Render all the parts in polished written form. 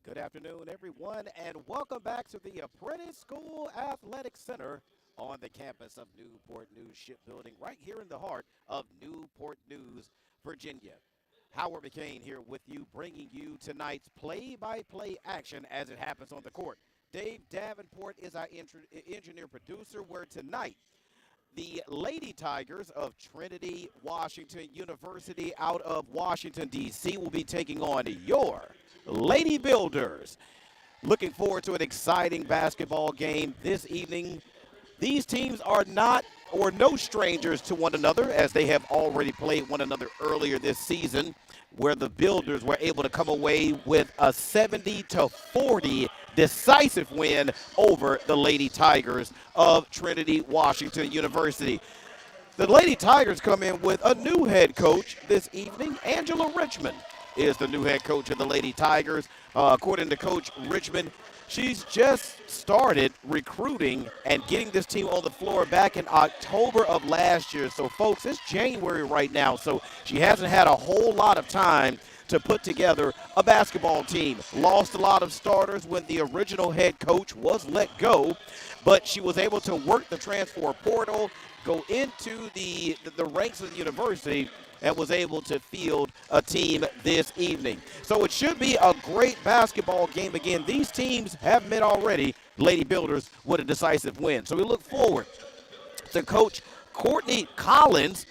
Good afternoon, everyone, and welcome back to the Apprentice School Athletic Center on the campus of Newport News Shipbuilding, right here in the heart of Newport News, Virginia. Howard McCain here with you, bringing you tonight's play-by-play action as it happens on the court. Dave Davenport is our engineer producer, where tonight the Lady Tigers of Trinity, Washington University out of Washington, D.C. will be taking on your Lady Builders. Looking forward to an exciting basketball game this evening. These teams are not or no strangers to one another, as they have already played one another earlier this season, where the Builders were able to come away with a 70-40 decisive win over the Lady Tigers of Trinity, Washington University. The Lady Tigers come in with a new head coach this evening. Angela Richmond is the new head coach of the Lady Tigers. According to Coach Richmond, she's just started recruiting and getting this team on the floor back in October of last year. So, folks, it's January right now, so she hasn't had a whole lot of time to put together a basketball team. Lost a lot of starters when the original head coach was let go, but she was able to work the transfer portal, go into the ranks of the university, and was able to field a team this evening. So it should be a great basketball game. Again, these teams have met already. Lady Builders with a decisive win. So we look forward to Coach Courtney Collins.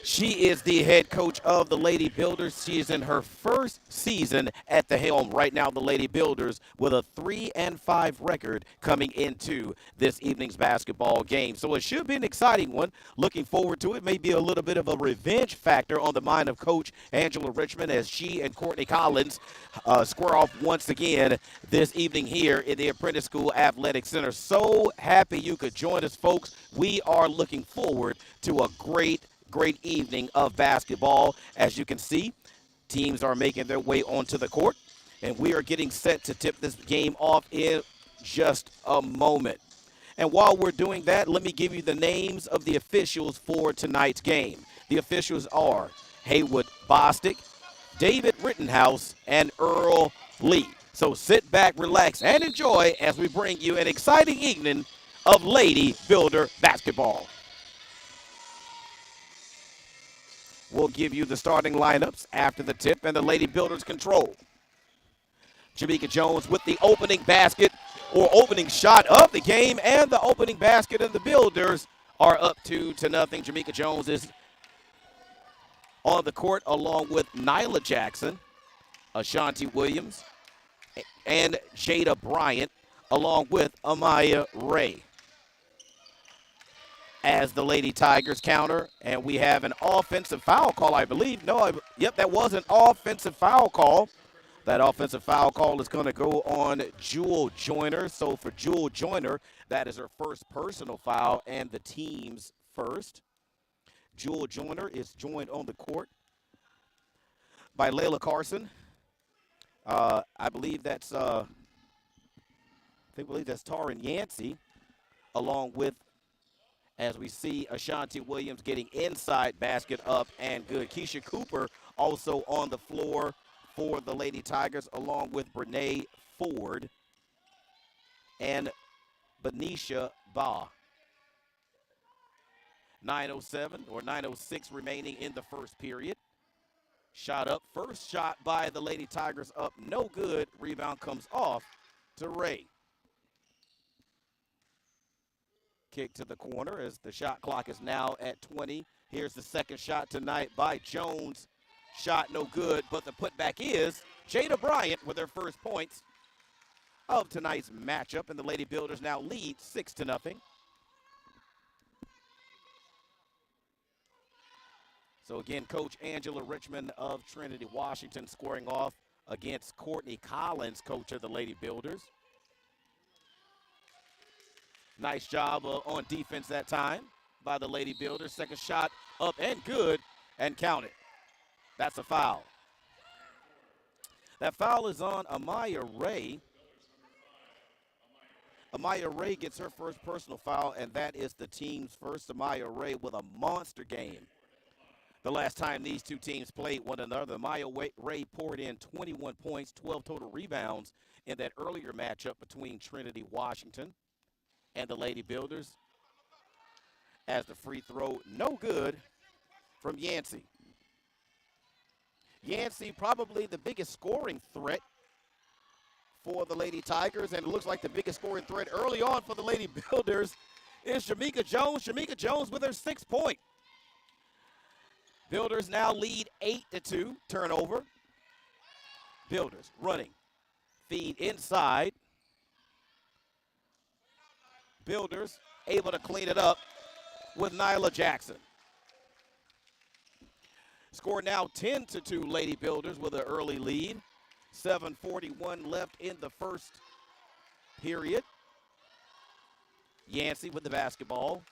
She is the head coach of the Lady Builders. She is in her first season at the helm right now, the Lady Builders, with a 3-5 record coming into this evening's basketball game. So it should be an exciting one. Looking forward to it. Maybe a little bit of a revenge factor on the mind of Coach Angela Richmond as she and Courtney Collins square off once again this evening here in the Apprentice School Athletic Center. So happy you could join us, folks. We are looking forward to a great evening of basketball. As you can see, teams are making their way onto the court, and we are getting set to tip this game off in just a moment. And while we're doing that, let me give you the names of the officials for tonight's game. The officials are Haywood Bostic, David Rittenhouse, and Earl Lee. So sit back, relax, and enjoy as we bring you an exciting evening of Lady Builder basketball. We'll give you the starting lineups after the tip, and the Lady Builders control. Jamaica Jones with the opening basket or opening shot of the game, and the opening basket, and the Builders are up 2-0. Jamaica Jones is on the court along with Nyla Jackson, Ashanti Williams, and Jada Bryant, along with Amaya Ray. As the Lady Tigers counter, and we have an offensive foul call, I believe. Yep, that was an offensive foul call. That offensive foul call is going to go on Jewel Joyner. So for Jewel Joyner, that is her first personal foul and the team's first. Jewel Joyner is joined on the court by Layla Carson. I believe that's Taryn Yancey, along with, as we see, Ashanti Williams getting inside basket up and good. Keisha Cooper also on the floor for the Lady Tigers, along with Brene Ford and Benicia Ba. 9:07 or 9:06 remaining in the first period. Shot up. First shot by the Lady Tigers up. No good. Rebound comes off to Ray. Kick to the corner as the shot clock is now at 20. Here's the second shot tonight by Jones. Shot no good, but the putback is Jada Bryant with her first points of tonight's matchup, and the Lady Builders now lead 6-0. So again, Coach Angela Richmond of Trinity, Washington, squaring off against Courtney Collins, coach of the Lady Builders. Nice job on defense that time by the Lady Builders. Second shot up and good, and counted. That's a foul. That foul is on Amaya Ray. Amaya Ray gets her first personal foul, and that is the team's first. Amaya Ray with a monster game. The last time these two teams played one another, Maya Ray poured in 21 points, 12 total rebounds in that earlier matchup between Trinity, Washington, and the Lady Builders. As the free throw, no good from Yancey. Yancey probably the biggest scoring threat for the Lady Tigers, and it looks like the biggest scoring threat early on for the Lady Builders is Jamaica Jones. Jamaica Jones with her 6th point. Builders now lead 8-2, turnover. Builders running, feed inside. Builders able to clean it up with Nyla Jackson. Score now 10-2 Lady Builders with an early lead. 7:41 left in the first period. Yancey with the basketball.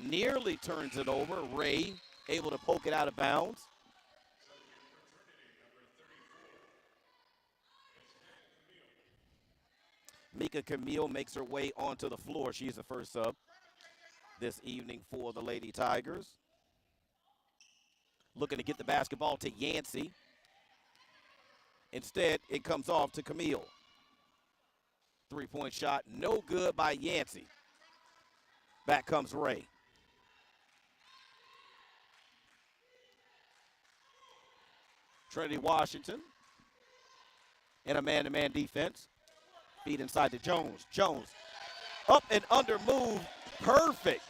Nearly turns it over. Ray able to poke it out of bounds. Mika Camille makes her way onto the floor. She's the first sub this evening for the Lady Tigers. Looking to get the basketball to Yancey. Instead, it comes off to Camille. 3-point shot, no good by Yancey. Back comes Ray. Trinity Washington in a man-to-man defense. Feed inside to Jones. Jones up and under move, perfect.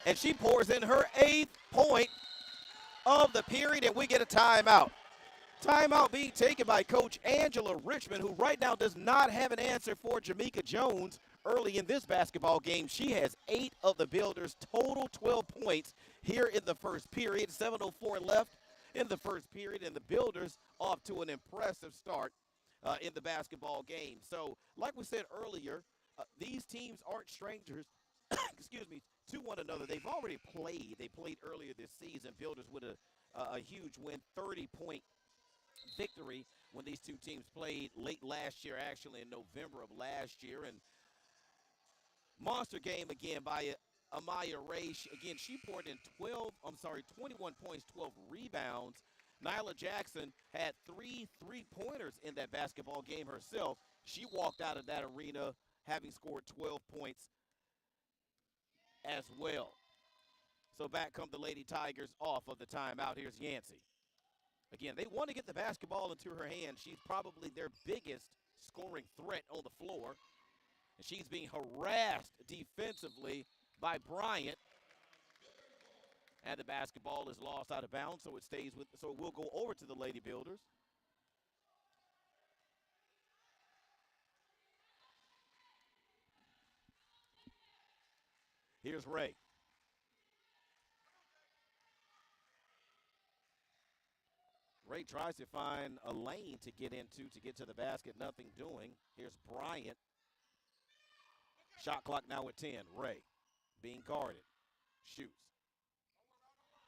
And she pours in her 8th point of the period, and we get a timeout. Timeout being taken by Coach Angela Richmond, who right now does not have an answer for Jamaica Jones early in this basketball game. She has 8 of the Builders' total 12 points here in the first period. 7:04 left in the first period, and the Builders off to an impressive start in the basketball game. So, like we said earlier, these teams aren't strangers, excuse me, to one another. They've already played. They played earlier this season. Builders with a huge win, 30-point victory when these two teams played late last year, actually in November of last year. And monster game again by Amaya Ray. Again, she poured in 21 points, 12 rebounds. Nyla Jackson had 3 3-pointers in that basketball game herself. She walked out of that arena having scored 12 points as well. So back come the Lady Tigers off of the timeout. Here's Yancey. Again, they want to get the basketball into her hand. She's probably their biggest scoring threat on the floor. And she's being harassed defensively by Bryant. And the basketball is lost out of bounds, so it will go over to the Lady Builders. Here's Ray. Ray tries to find a lane to get into to get to the basket. Nothing doing. Here's Bryant. Shot clock now at 10. Ray being guarded. Shoots.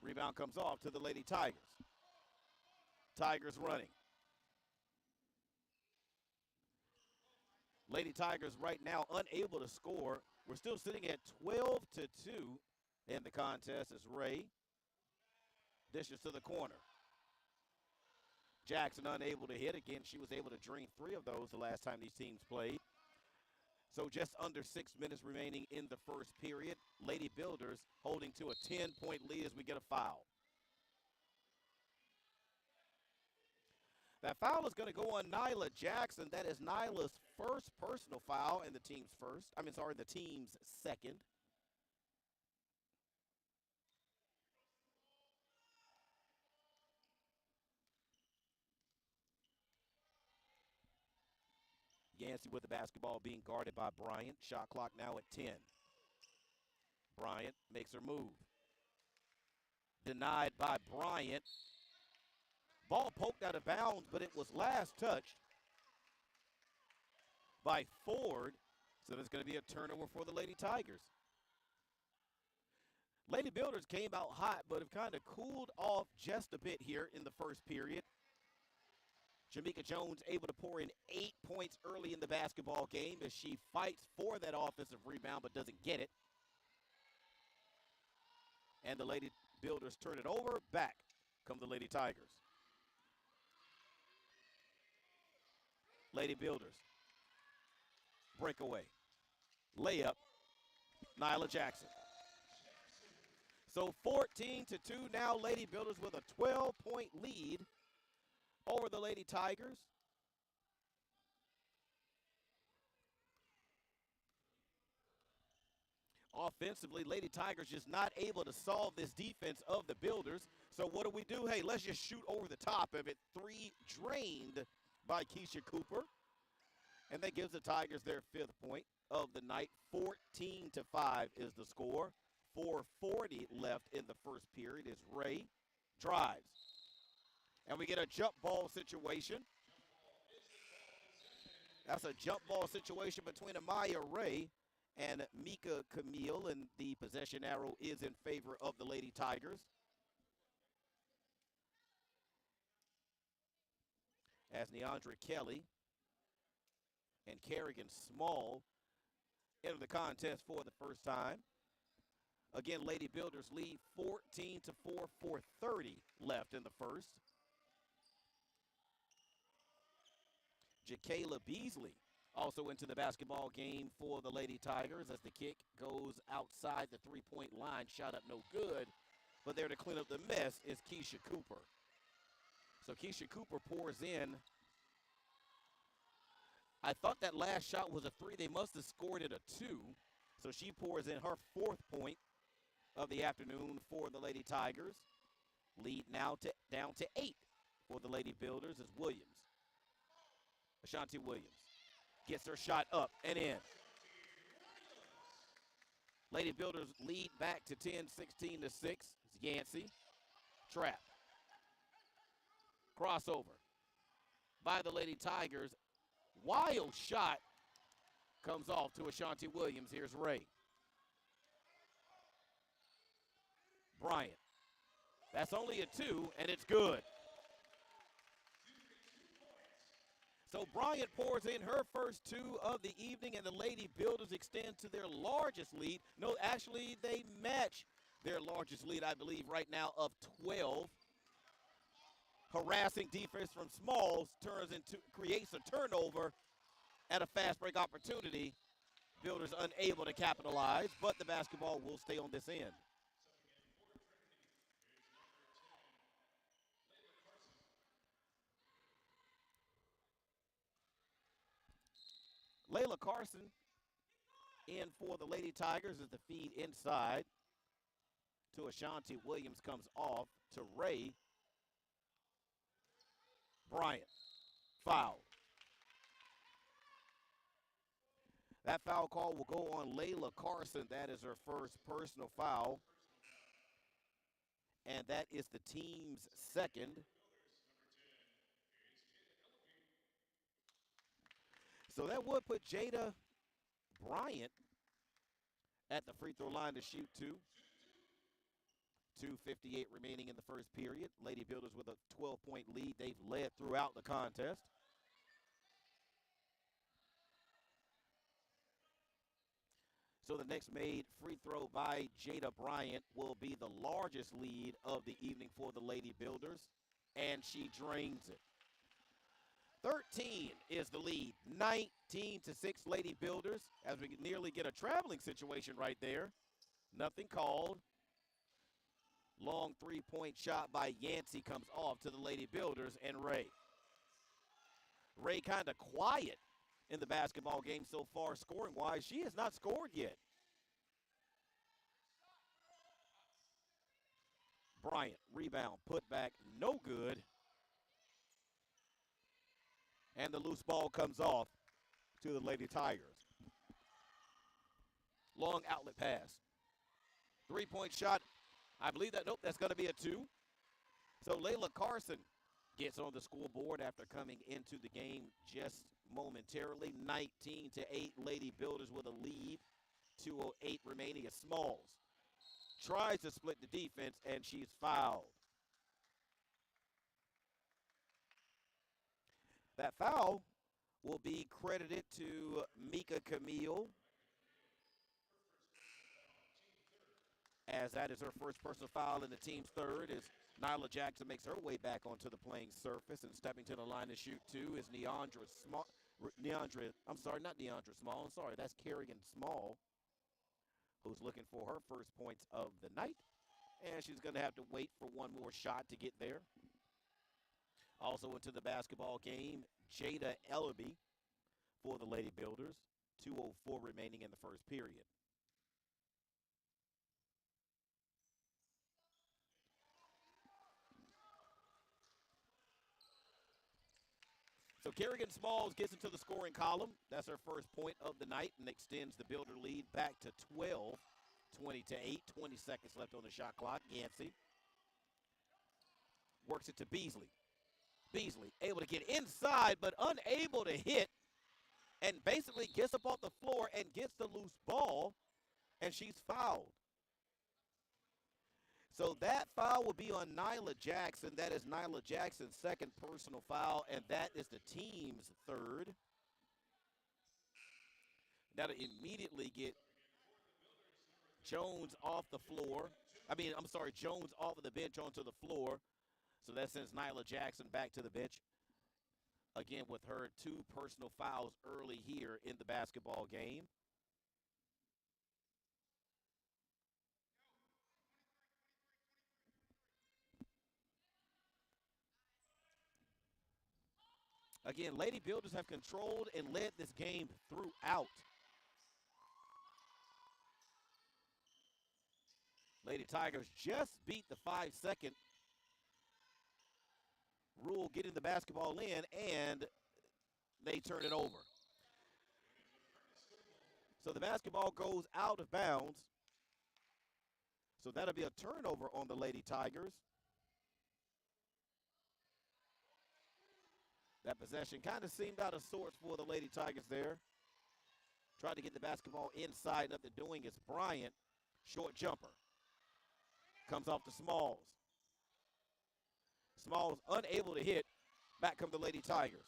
Rebound comes off to the Lady Tigers. Tigers running. Lady Tigers right now unable to score. We're still sitting at 12-2 in the contest as Ray dishes to the corner. Jackson unable to hit. Again, she was able to drain 3 of those the last time these teams played. So just under 6 minutes remaining in the first period. Lady Builders holding to a 10-point lead as we get a foul. That foul is going to go on Nyla Jackson. That is Nyla's first personal foul and the team's second. Yancey with the basketball being guarded by Bryant. Shot clock now at 10. Bryant makes her move. Denied by Bryant. Ball poked out of bounds, but it was last touched by Ford. So there's going to be a turnover for the Lady Tigers. Lady Builders came out hot, but have kind of cooled off just a bit here in the first period. Jamaica Jones able to pour in 8 points early in the basketball game as she fights for that offensive rebound but doesn't get it. And the Lady Builders turn it over back come the Lady Tigers. Lady Builders. Breakaway. Layup. Nyla Jackson. So 14-2 now. Lady Builders with a 12-point lead over the Lady Tigers. Offensively, Lady Tigers just not able to solve this defense of the Builders. So what do? Hey, let's just shoot over the top of it. 3 drained by Keisha Cooper. And that gives the Tigers their 5th point of the night. 14-5 is the score. 4:40 left in the first period as Ray drives. And we get a jump ball situation. That's a jump ball situation between Amaya Ray and Mika Camille, and the possession arrow is in favor of the Lady Tigers. As Neandra Kelly and Kerrigan Small enter the contest for the first time. Again, Lady Builders lead 14-4, 4:30 left in the first. Jakayla Beasley also into the basketball game for the Lady Tigers as the kick goes outside the three-point line. Shot up no good, but there to clean up the mess is Keisha Cooper. So Keisha Cooper pours in. I thought that last shot was a 3. They must have scored it a 2. So she pours in her 4th point of the afternoon for the Lady Tigers. Lead now down to 8 for the Lady Builders as Williams. Ashanti Williams gets her shot up and in. Lady Builders lead back to 10, 16-6. It's Yancey. Trap. Crossover by the Lady Tigers. Wild shot comes off to Ashanti Williams. Here's Ray. Bryant. That's only a 2, and it's good. So Bryant pours in her first 2 of the evening, and the Lady Builders extend to their largest lead. No, actually, they match their largest lead, I believe, right now of 12. Harassing defense from Smalls creates a turnover and a fast break opportunity. Builders unable to capitalize, but the basketball will stay on this end. Layla Carson in for the Lady Tigers as the feed inside to Ashanti Williams comes off to Ray. Bryant, foul. That foul call will go on Layla Carson. That is her first personal foul. And that is the team's 2nd. So that would put Jada Bryant at the free throw line to shoot 2. 2:58 remaining in the first period. Lady Builders with a 12-point lead. They've led throughout the contest. So the next made free throw by Jada Bryant will be the largest lead of the evening for the Lady Builders, and she drains it. 13 is the lead. 19-6 Lady Builders as we nearly get a traveling situation right there. Nothing called. Long 3-point shot by Yancey comes off to the Lady Builders and Ray. Ray kind of quiet in the basketball game so far scoring-wise. She has not scored yet. Bryant, rebound, put back, no good. And the loose ball comes off to the Lady Tigers. Long outlet pass. 3-point shot. I believe that, nope, that's going to be a 2. So Layla Carson gets on the scoreboard after coming into the game just momentarily. 19-8 Lady Builders with a lead. 2:08 remaining as Smalls tries to split the defense, and she's fouled. That foul will be credited to Mika Camille. as that is her first personal foul, and the team's third as Nyla Jackson makes her way back onto the playing surface, and stepping to the line to shoot two is that's Kerrigan Small, who's looking for her first points of the night, and she's going to have to wait for one more shot to get there. Also into the basketball game, Jada Ellerby for the Lady Builders, 2:04 remaining in the first period. So Kerrigan Smalls gets into the scoring column. That's her first point of the night and extends the Builder lead back to 12, 20-8, 20 seconds left on the shot clock. Yancey works it to Beasley. Beasley able to get inside but unable to hit, and basically gets up off the floor and gets the loose ball, and she's fouled. So that foul will be on Nyla Jackson. That is Nyla Jackson's second personal foul, and that is the team's third. That'll immediately get Jones off the floor. Jones off of the bench onto the floor. So that sends Nyla Jackson back to the bench, again with her two personal fouls early here in the basketball game. Again, Lady Builders have controlled and led this game throughout. Lady Tigers just beat the 5-second rule, getting the basketball in, and they turn it over. So the basketball goes out of bounds. So that'll be a turnover on the Lady Tigers. That possession kind of seemed out of sorts for the Lady Tigers there. Tried to get the basketball inside. Nothing doing. It's Bryant. Short jumper. Comes off to Smalls. Smalls unable to hit. Back come the Lady Tigers.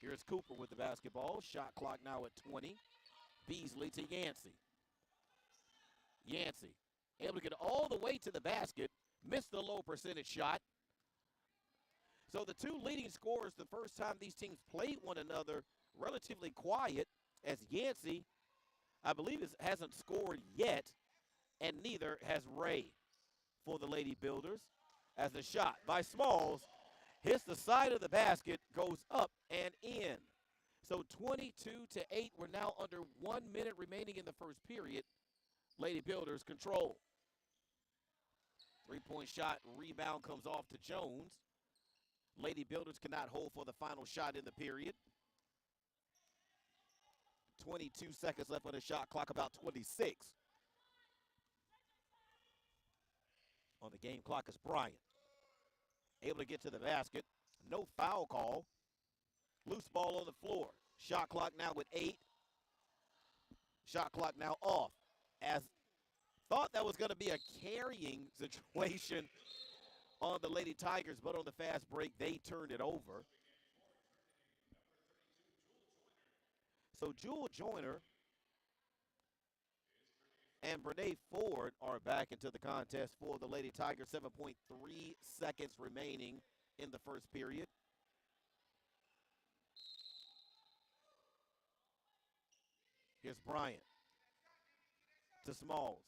Here's Cooper with the basketball. Shot clock now at 20. Beasley to Yancey. Yancey able to get all the way to the basket. Missed the low percentage shot. So the two leading scorers the first time these teams played one another, relatively quiet, as Yancey, I believe, hasn't scored yet, and neither has Ray for the Lady Builders, as the shot by Smalls hits the side of the basket, goes up and in. So 22-8, we're now under 1 minute remaining in the first period. Lady Builders control. Three-point shot, rebound comes off to Jones. Lady Builders cannot hold for the final shot in the period. 22 seconds left on the shot clock, about 26. On the game clock is Bryant. Able to get to the basket. No foul call. Loose ball on the floor. Shot clock now with 8. Shot clock now off. As thought that was going to be a carrying situation on the Lady Tigers, but on the fast break, they turned it over. So Jewel Joyner and Brene Ford are back into the contest for the Lady Tigers. 7.3 seconds remaining in the first period. Here's Bryant to Smalls.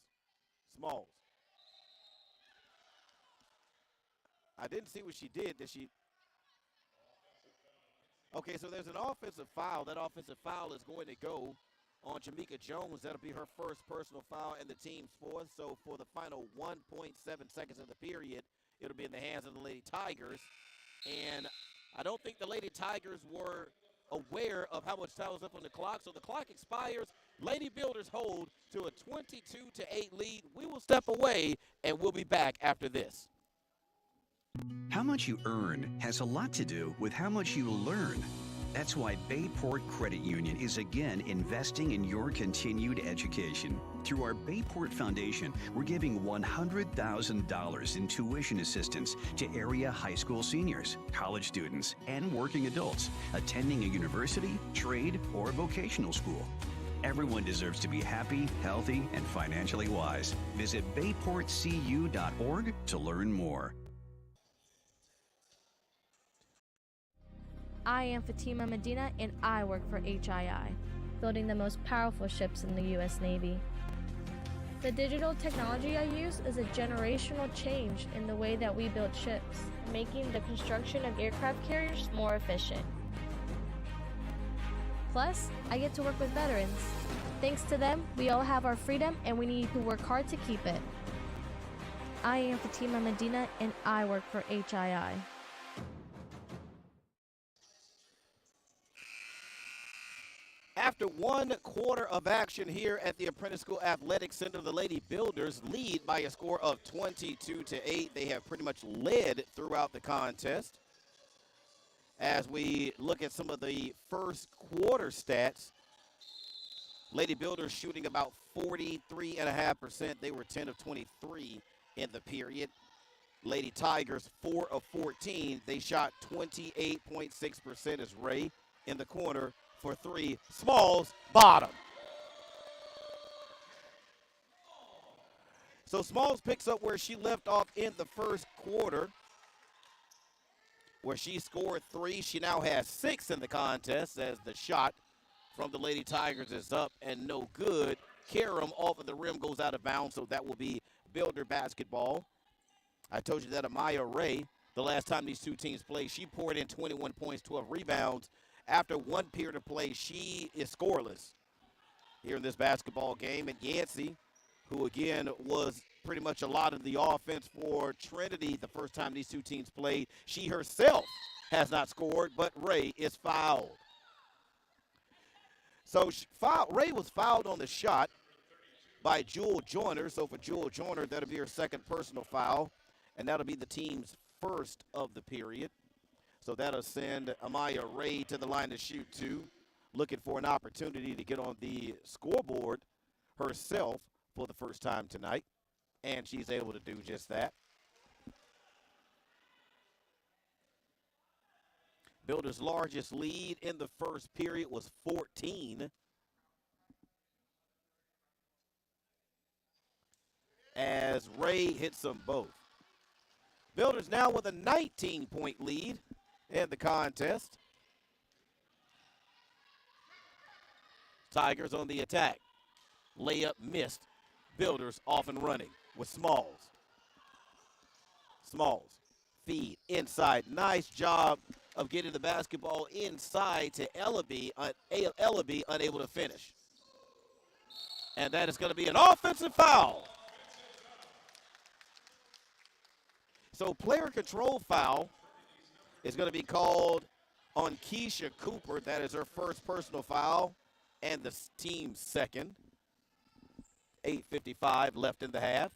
Smalls. I didn't see what she did. Did she? Okay, so there's an offensive foul. That offensive foul is going to go on Jamaica Jones. That'll be her first personal foul and the team's fourth. So for the final 1.7 seconds of the period, it'll be in the hands of the Lady Tigers. And I don't think the Lady Tigers were aware of how much time was left on the clock. So the clock expires. Lady Builders hold to a 22-8 lead. We will step away, and we'll be back after this. How much you earn has a lot to do with how much you learn. That's why Bayport Credit Union is again investing in your continued education. Through our Bayport Foundation, we're giving $100,000 in tuition assistance to area high school seniors, college students, and working adults attending a university, trade, or vocational school. Everyone deserves to be happy, healthy, and financially wise. Visit bayportcu.org to learn more. I am Fatima Medina, and I work for HII, building the most powerful ships in the U.S. Navy. The digital technology I use is a generational change in the way that we build ships, making the construction of aircraft carriers more efficient. Plus, I get to work with veterans. Thanks to them, we all have our freedom, and we need to work hard to keep it. I am Fatima Medina, and I work for HII. After 1 quarter of action here at the Apprentice School Athletic Center, the Lady Builders lead by a score of 22-8. They have pretty much led throughout the contest. As we look at some of the first quarter stats, Lady Builders shooting about 43.5%. They were 10 of 23 in the period. Lady Tigers 4 of 14. They shot 28.6% as Ray in the corner for 3. Smalls, bottom. So Smalls picks up where she left off in the first quarter, where she scored 3. She now has 6 in the contest as the shot from the Lady Tigers is up and no good. Karam off of the rim goes out of bounds, so that will be Builder basketball. I told you that Amaya Ray, the last time these two teams played, she poured in 21 points, 12 rebounds. After 1 period of play, she is scoreless here in this basketball game. And Yancey, who again was pretty much a lot of the offense for Trinity the first time these two teams played, she herself has not scored, but Ray is fouled. So Ray was fouled on the shot by Jewel Joyner. So for Jewel Joyner, that'll be her second personal foul, and that'll be the team's first of the period. So that'll send Amaya Ray to the line to shoot 2, looking for an opportunity to get on the scoreboard herself for the first time tonight, and she's able to do just that. Builders' largest lead in the first period was 14. As Ray hits them both. Builders now with a 19-point lead in the contest. Tigers on the attack. Layup missed. Builders off and running with Smalls. Smalls feed inside. Nice job of getting the basketball inside to Ellaby. Ellaby unable to finish. And that is going to be an offensive foul. So player control foul is going to be called on Keisha Cooper. That is her first personal foul and the team's second. 8:55 left in the half.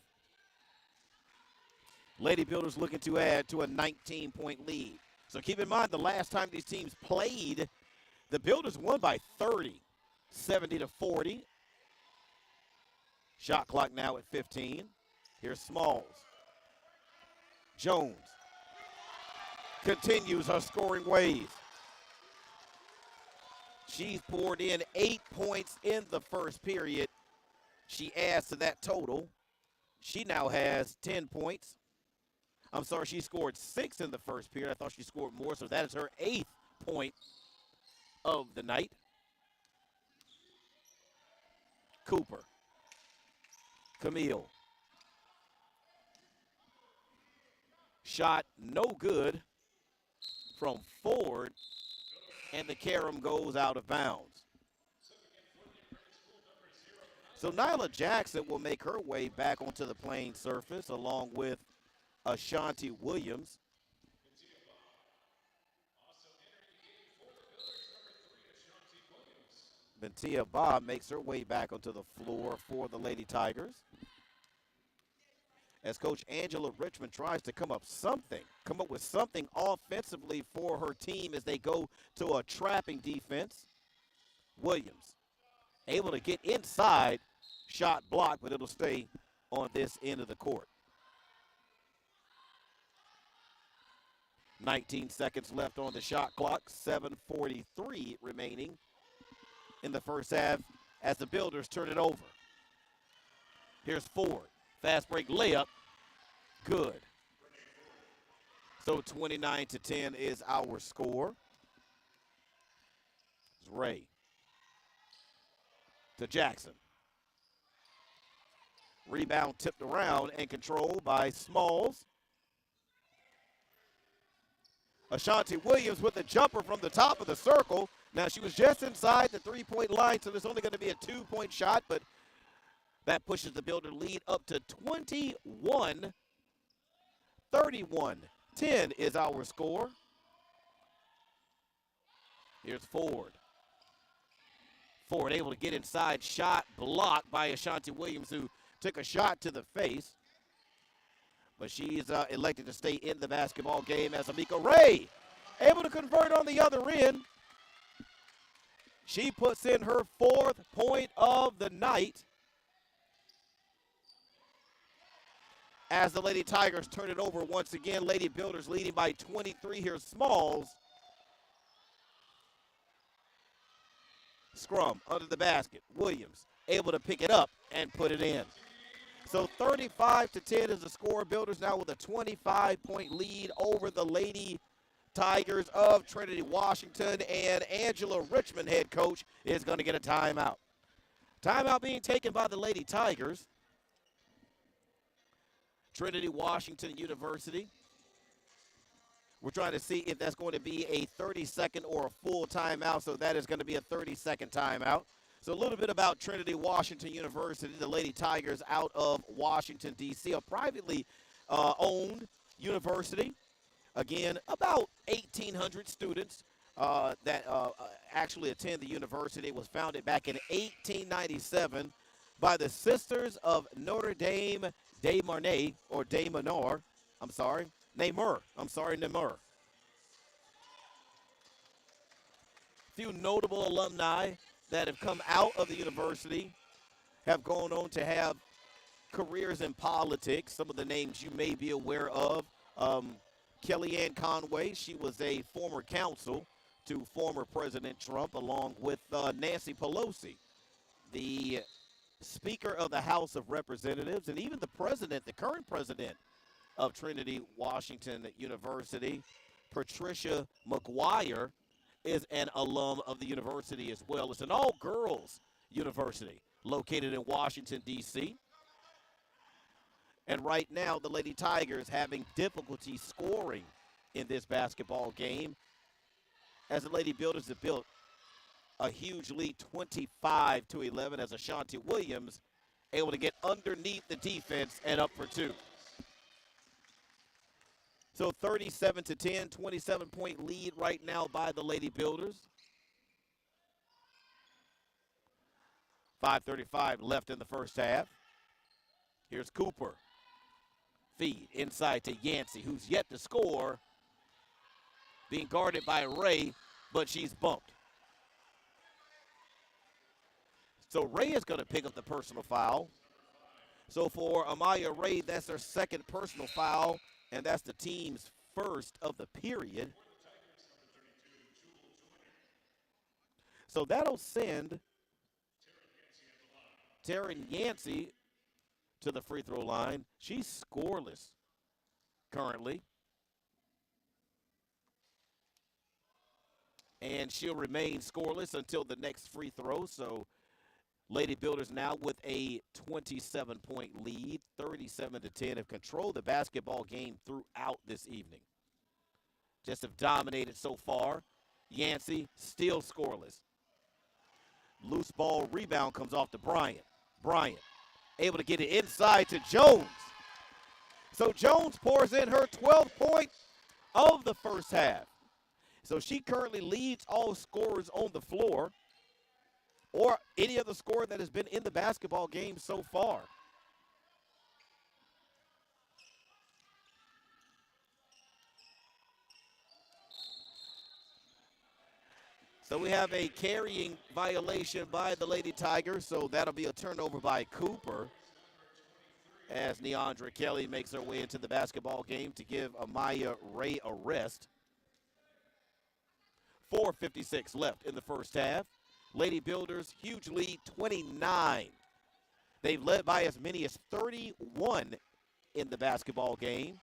Lady Builders looking to add to a 19-point lead. So keep in mind, the last time these teams played, the Builders won by 30, 70-40. Shot clock now at 15. Here's Smalls. Jones continues her scoring ways. She's poured in 8 points in the first period. She adds to that total. She now has 10 points. I'm sorry, she scored 6 in the first period. I thought she scored more, so that is her 8th point of the night. Cooper. Camille. Shot no good from Ford, and the carom goes out of bounds. So Nyla Jackson will make her way back onto the playing surface along with Ashanti Williams. Bentia Bob makes her way back onto the floor for the Lady Tigers. As Coach Angela Richmond tries to come up with something offensively for her team as they go to a trapping defense. Williams able to get inside, shot blocked, but it'll stay on this end of the court. 19 seconds left on the shot clock, 7:43 remaining in the first half as the Builders turn it over. Here's Ford. Fast break layup. Good. So 29-10 is our score. It's Ray to Jackson. Rebound tipped around and controlled by Smalls. Ashanti Williams with the jumper from the top of the circle. Now, she was just inside the three-point line, so there's only going to be a two-point shot, but that pushes the Builder lead up to 21. 31-10 is our score. Here's Ford. Ford able to get inside, shot blocked by Ashanti Williams, who took a shot to the face. But she's elected to stay in the basketball game as Amika Ray able to convert on the other end. She puts in her 4th point of the night as the Lady Tigers turn it over once again. Lady Builders leading by 23 here. Smalls. Scrum under the basket. Williams able to pick it up and put it in. So 35-10 is the score. Builders now with a 25-point lead over the Lady Tigers of Trinity, Washington, and Angela Richmond, head coach, is going to get a timeout. Timeout being taken by the Lady Tigers. Trinity, Washington University. We're trying to see if that's going to be a 30-second or a full timeout, so that is going to be a 30-second timeout. So a little bit about Trinity, Washington University, the Lady Tigers out of Washington, D.C., a privately owned university. Again, about 1,800 students that actually attend the university. It was founded back in 1897 by the Sisters of Notre Dame de Marnay, or de Menor, Namur. Few notable alumni that have come out of the university have gone on to have careers in politics. Some of the names you may be aware of. Kellyanne Conway, she was a former counsel to former President Trump, along with Nancy Pelosi, the Speaker of the House of Representatives, and even the president, the current president of Trinity, Washington University, Patricia McGuire, is an alum of the university as well. It's an all-girls university located in Washington, D.C. And right now, the Lady Tigers having difficulty scoring in this basketball game, as the Lady Builders have built a huge lead, 25-11, as Ashanti Williams able to get underneath the defense and up for two. So 37-10, 27-point lead right now by the Lady Builders. 5:35 left in the first half. Here's Cooper. Feed inside to Yancey, who's yet to score. Being guarded by Ray, but she's bumped. So Ray is going to pick up the personal foul. So for Amaya Ray, that's her second personal foul, and that's the team's first of the period. So that'll send Taryn Yancey to the free throw line. She's scoreless currently. And she'll remain scoreless until the next free throw. So Lady Builders now with a 27-point lead, 37-10, have controlled the basketball game throughout this evening. Just have dominated so far. Yancey still scoreless. Loose ball rebound comes off to Bryant. Bryant able to get it inside to Jones. So Jones pours in her 12th point of the first half. So she currently leads all scorers on the floor, or any other scorer that has been in the basketball game so far. So we have a carrying violation by the Lady Tigers, so that'll be a turnover by Cooper as Neandra Kelly makes her way into the basketball game to give Amaya Ray a rest. 4:56 left in the first half. Lady Builders, huge lead, 29. They've led by as many as 31 in the basketball game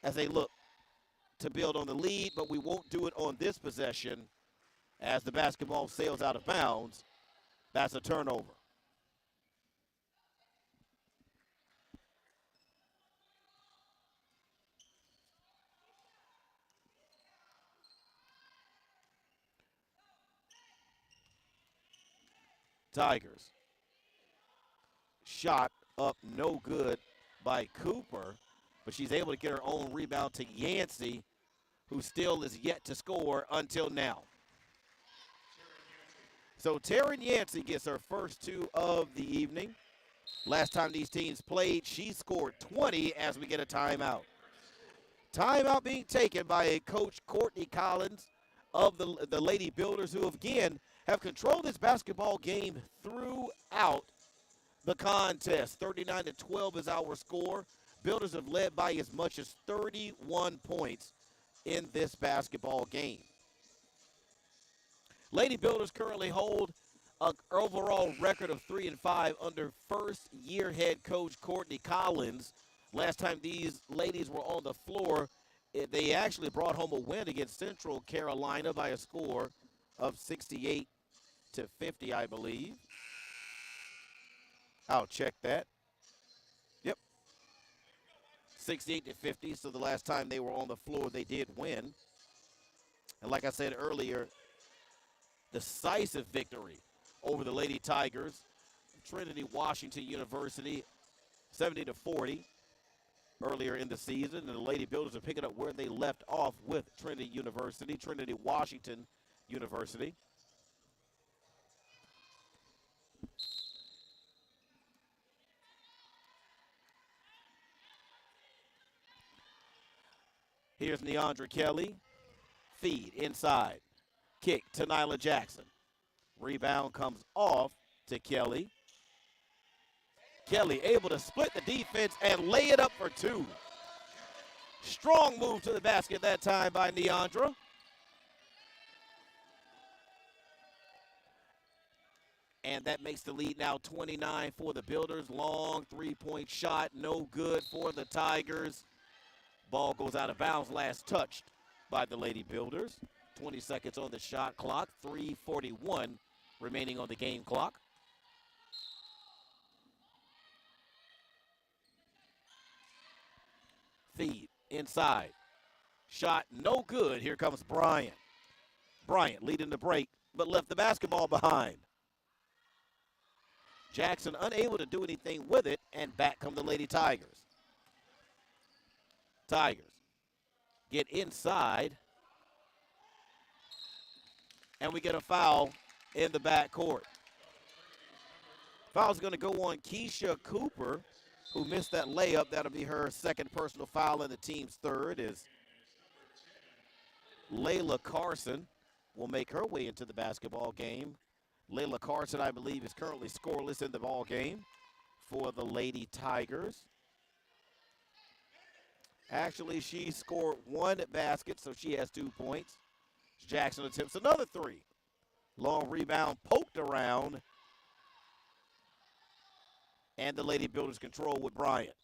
as they look to build on the lead, but we won't do it on this possession as the basketball sails out of bounds. That's a turnover. Tigers. Shot up no good by Cooper, but she's able to get her own rebound to Yancey, who still is yet to score until now. So Taryn Yancey gets her first two of the evening. Last time these teams played, she scored 20 as we get a timeout. Timeout being taken by a coach, Courtney Collins, of the Lady Builders, who again have controlled this basketball game throughout the contest. 39-12 is our score. Builders have led by as much as 31 points in this basketball game. Lady Builders currently hold an overall record of 3-5 under first-year head coach Courtney Collins. Last time these ladies were on the floor, they actually brought home a win against Central Carolina by a score of 68-50, I believe. I'll check that. Yep. 68-50, so the last time they were on the floor, they did win. And like I said earlier, decisive victory over the Lady Tigers. Trinity Washington University, 70-40 earlier in the season. And the Lady Builders are picking up where they left off with Trinity University, Trinity Washington University. Here's Neandra Kelly. Feed inside. Kick to Nyla Jackson. Rebound comes off to Kelly. Kelly able to split the defense and lay it up for two. Strong move to the basket that time by Neandra. And that makes the lead now 29 for the Builders. Long three-point shot, no good for the Tigers. Ball goes out of bounds, last touched by the Lady Builders. 20 seconds on the shot clock, 3:41 remaining on the game clock. Feed inside. Shot no good. Here comes Bryant. Bryant leading the break, but left the basketball behind. Jackson unable to do anything with it, and back come the Lady Tigers. Tigers get inside, and we get a foul in the backcourt. Foul's going to go on Keisha Cooper, who missed that layup. That'll be her second personal foul and the team's third. Is Layla Carson will make her way into the basketball game. Layla Carson, I believe, is currently scoreless in the ball game for the Lady Tigers. Actually, she scored one basket, so she has 2 points. Jackson attempts another three. Long rebound poked around. And the Lady Builders control with Bryant.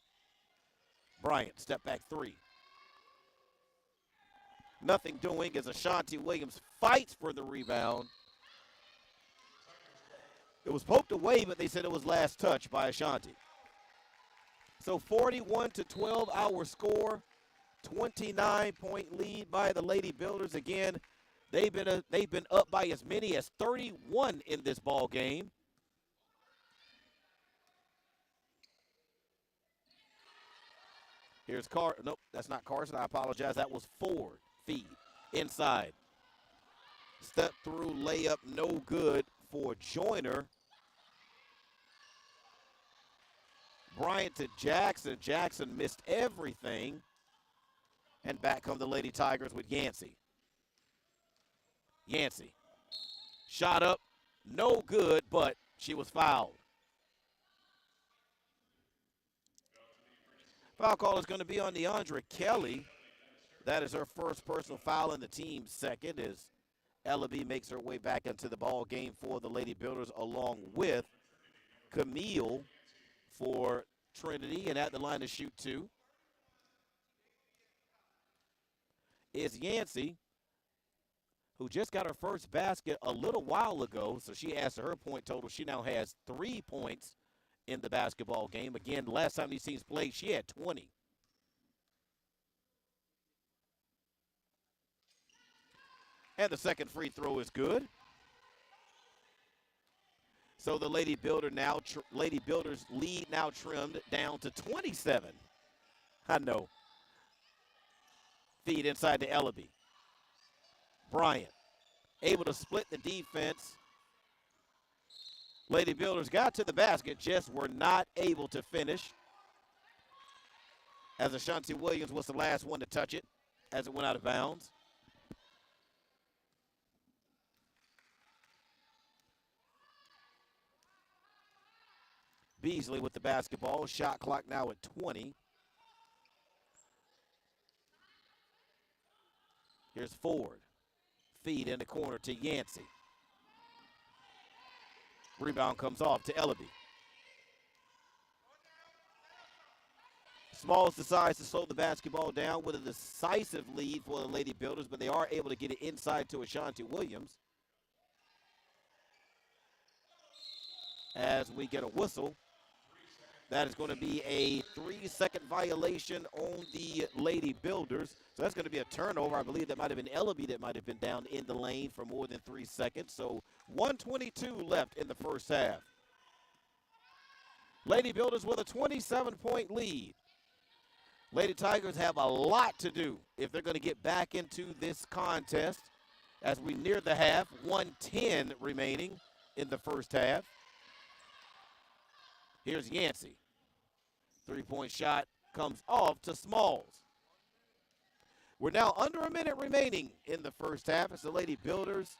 Bryant, step back three. Nothing doing as Ashanti Williams fights for the rebound. It was poked away, but they said it was last touch by Ashanti. So 41-12 our score. 29-point lead by the Lady Builders. Again, they've been up by as many as 31 in this ball game. Here's nope, that's not Carson. I apologize. That was Ford. Feed inside. Step through layup, no good for Joyner. Bryant to Jackson. Jackson missed everything. And back come the Lady Tigers with Yancey. Yancey. Shot up, no good, but she was fouled. Foul call is going to be on Neandra Kelly. That is her first personal foul and the team's second, as Ellaby makes her way back into the ball game for the Lady Builders, along with Camille for Trinity. And at the line to shoot two is Yancey, who just got her first basket a little while ago. So she adds to her point total. She now has 3 points in the basketball game. Again, last time these teams played, she had 20. And the second free throw is good. So the Lady Builders lead now trimmed down to 27. I know. Feed inside to Ellaby. Bryant able to split the defense. Lady Builders got to the basket, just were not able to finish, as Ashanti Williams was the last one to touch it as it went out of bounds. Beasley with the basketball. Shot clock now at 20. Here's Ford. Feed in the corner to Yancey. Rebound comes off to Ellaby. Smalls decides to slow the basketball down with a decisive lead for the Lady Builders, but they are able to get it inside to Ashanti Williams. As we get a whistle, that is going to be a 3-second violation on the Lady Builders. So that's going to be a turnover. I believe that might have been Ellaby that might have been down in the lane for more than 3 seconds. So 1:22 left in the first half. Lady Builders with a 27-point lead. Lady Tigers have a lot to do if they're going to get back into this contest as we near the half. 1:10 remaining in the first half. Here's Yancey. Three-point shot comes off to Smalls. We're now under a minute remaining in the first half as the Lady Builders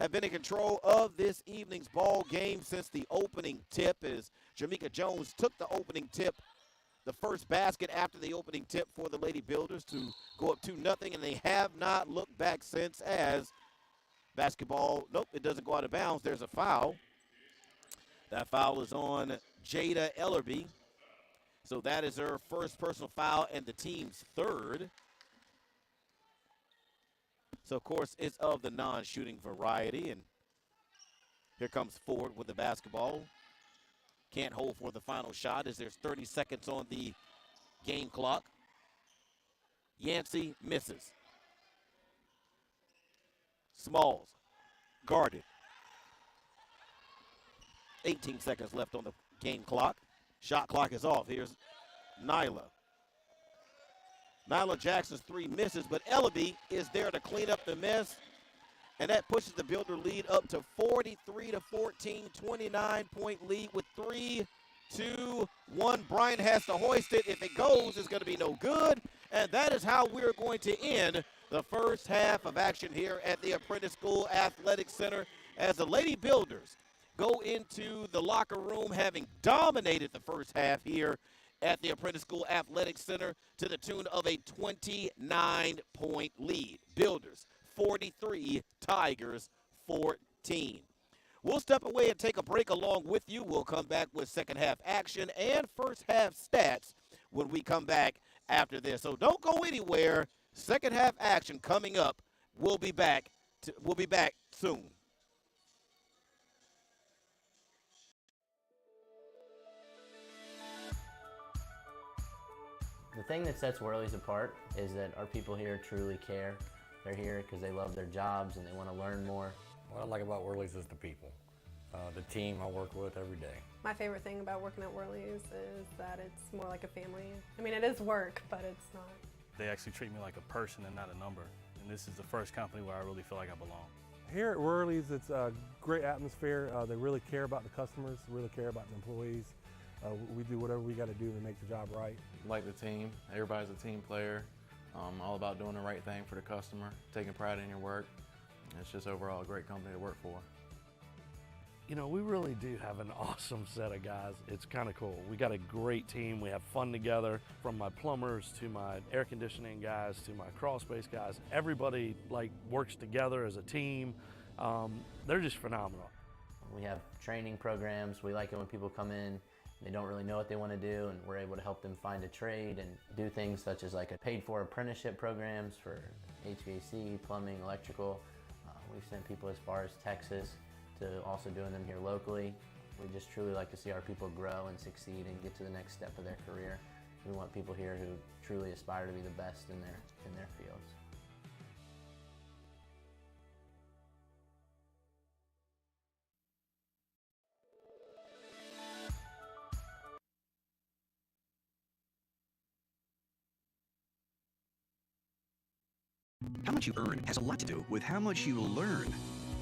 have been in control of this evening's ball game since the opening tip, as Jamaica Jones took the opening tip, the first basket after the opening tip for the Lady Builders to go up 2-0, and they have not looked back since, as basketball, nope, it doesn't go out of bounds. There's a foul. That foul is on Jada Ellerby. So that is her first personal foul and the team's third. So, of course, it's of the non-shooting variety. And here comes Ford with the basketball. Can't hold for the final shot as there's 30 seconds on the game clock. Yancey misses. Smalls guarded. 18 seconds left on the game clock. Shot clock is off. Here's Nyla. Nyla Jackson's three misses, but Ellaby is there to clean up the mess, and that pushes the Builder lead up to 43-14, 29-point lead with 3, 2, 1. Bryant has to hoist it. If it goes, it's going to be no good, and that is how we're going to end the first half of action here at the Apprentice School Athletic Center as the Lady Builders go into the locker room having dominated the first half here at the Apprentice School Athletic Center to the tune of a 29-point lead. Builders 43, Tigers 14. We'll step away and take a break along with you. We'll come back with second half action and first half stats when we come back after this. So don't go anywhere. Second half action coming up. We'll be back soon. The thing that sets Whirlies apart is that our people here truly care. They're here because they love their jobs and they want to learn more. What I like about Whirlies is the people, the team I work with every day. My favorite thing about working at Whirlies is that it's more like a family. I mean, it is work, but it's not. They actually treat me like a person and not a number. And this is the first company where I really feel like I belong. Here at Whirlies, it's a great atmosphere. They really care about the customers, really care about the employees. We do whatever we got to do to make the job right. Like the team, everybody's a team player. All about doing the right thing for the customer, taking pride in your work. It's just overall a great company to work for. You know, we really do have an awesome set of guys. It's kind of cool. We got a great team. We have fun together, from my plumbers to my air conditioning guys to my crawl space guys. Everybody like works together as a team. They're just phenomenal. We have training programs. We like it when people come in, they don't really know what they want to do, and we're able to help them find a trade and do things such as like a paid-for apprenticeship programs for HVAC, plumbing, electrical. We've sent people as far as Texas to also doing them here locally. We just truly like to see our people grow and succeed and get to the next step of their career. We want people here who truly aspire to be the best in their fields. How much you earn has a lot to do with how much you learn.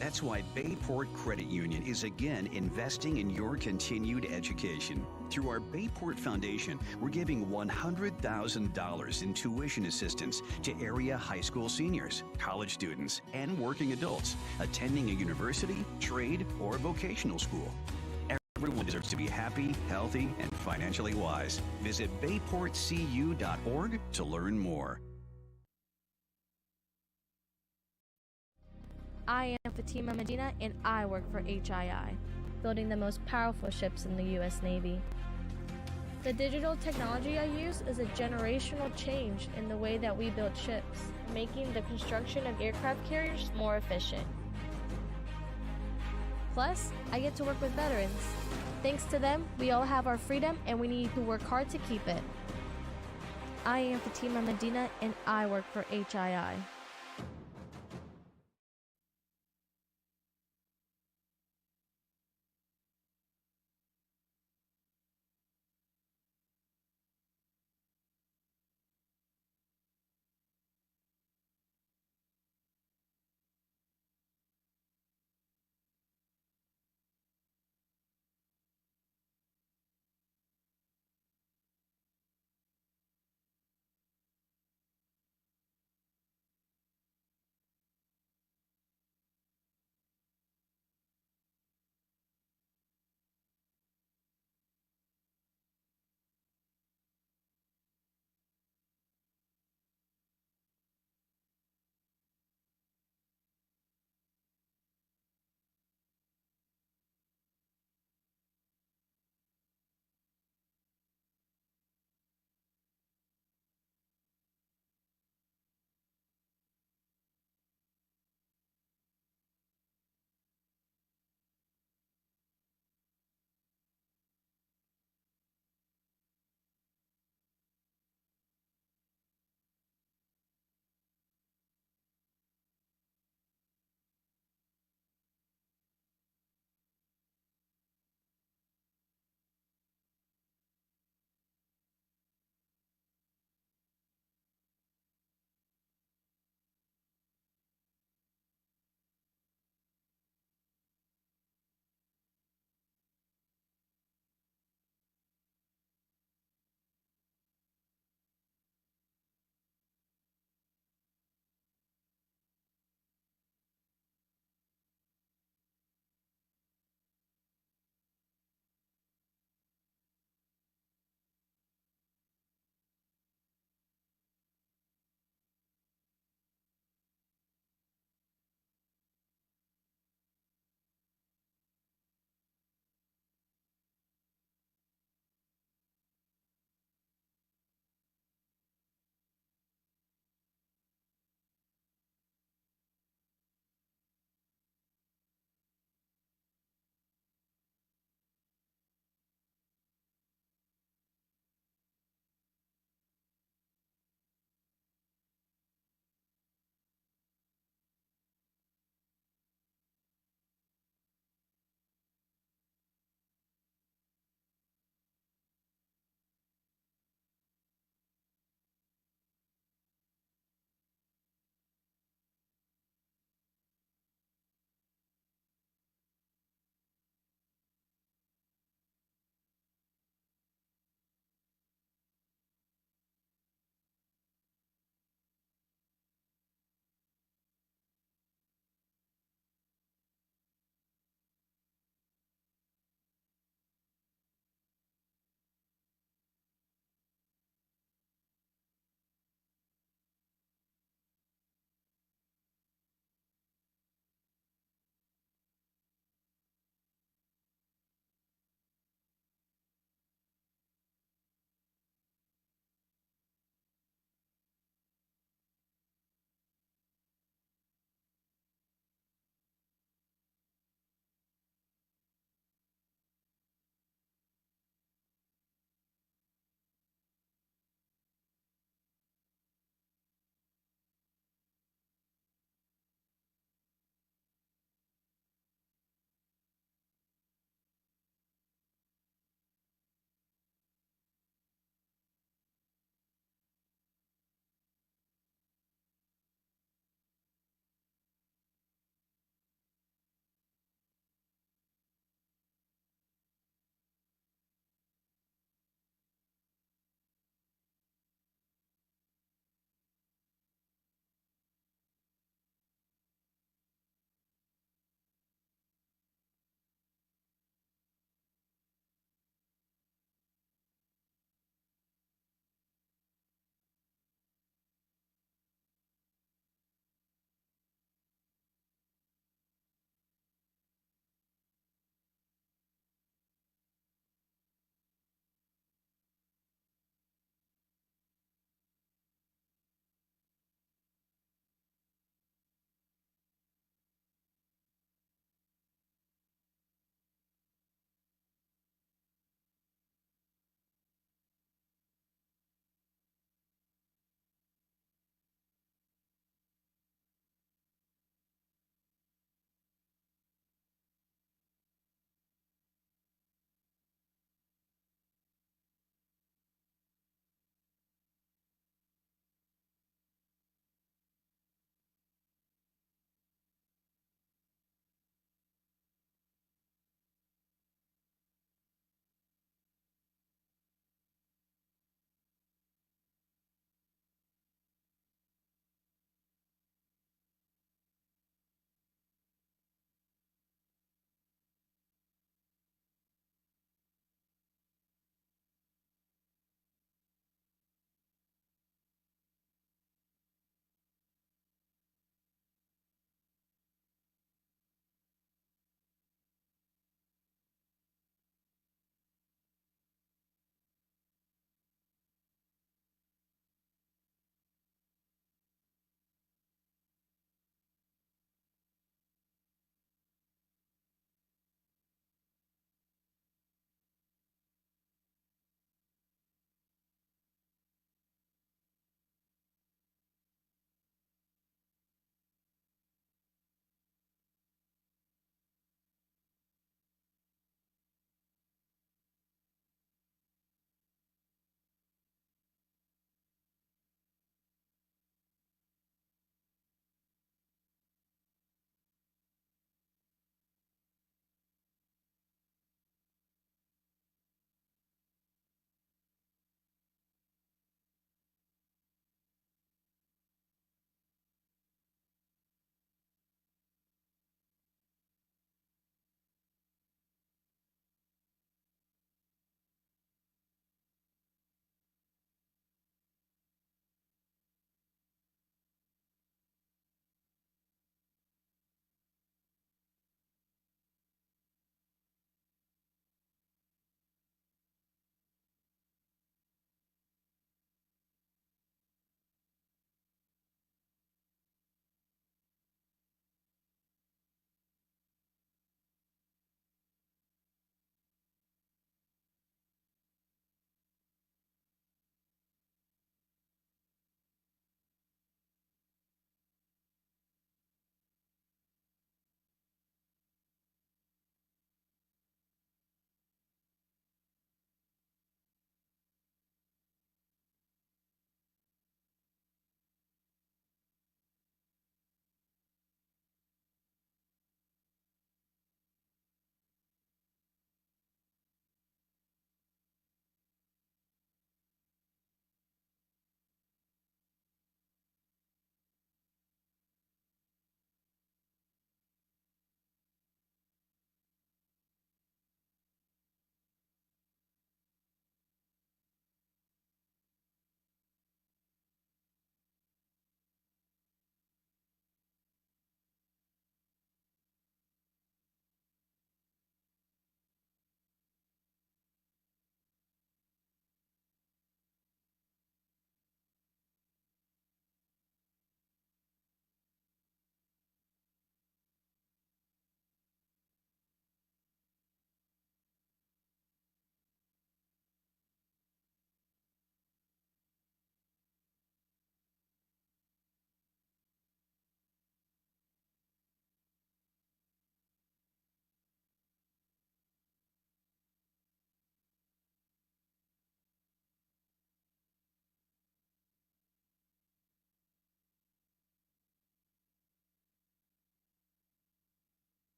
That's why Bayport Credit Union is again investing in your continued education. Through our Bayport Foundation, we're giving $100,000 in tuition assistance to area high school seniors, college students, and working adults attending a university, trade, or vocational school. Everyone deserves to be happy, healthy, and financially wise. Visit bayportcu.org to learn more. I am Fatima Medina, and I work for HII, building the most powerful ships in the U.S. Navy. The digital technology I use is a generational change in the way that we build ships, making the construction of aircraft carriers more efficient. Plus, I get to work with veterans. Thanks to them, we all have our freedom, and we need to work hard to keep it. I am Fatima Medina, and I work for HII.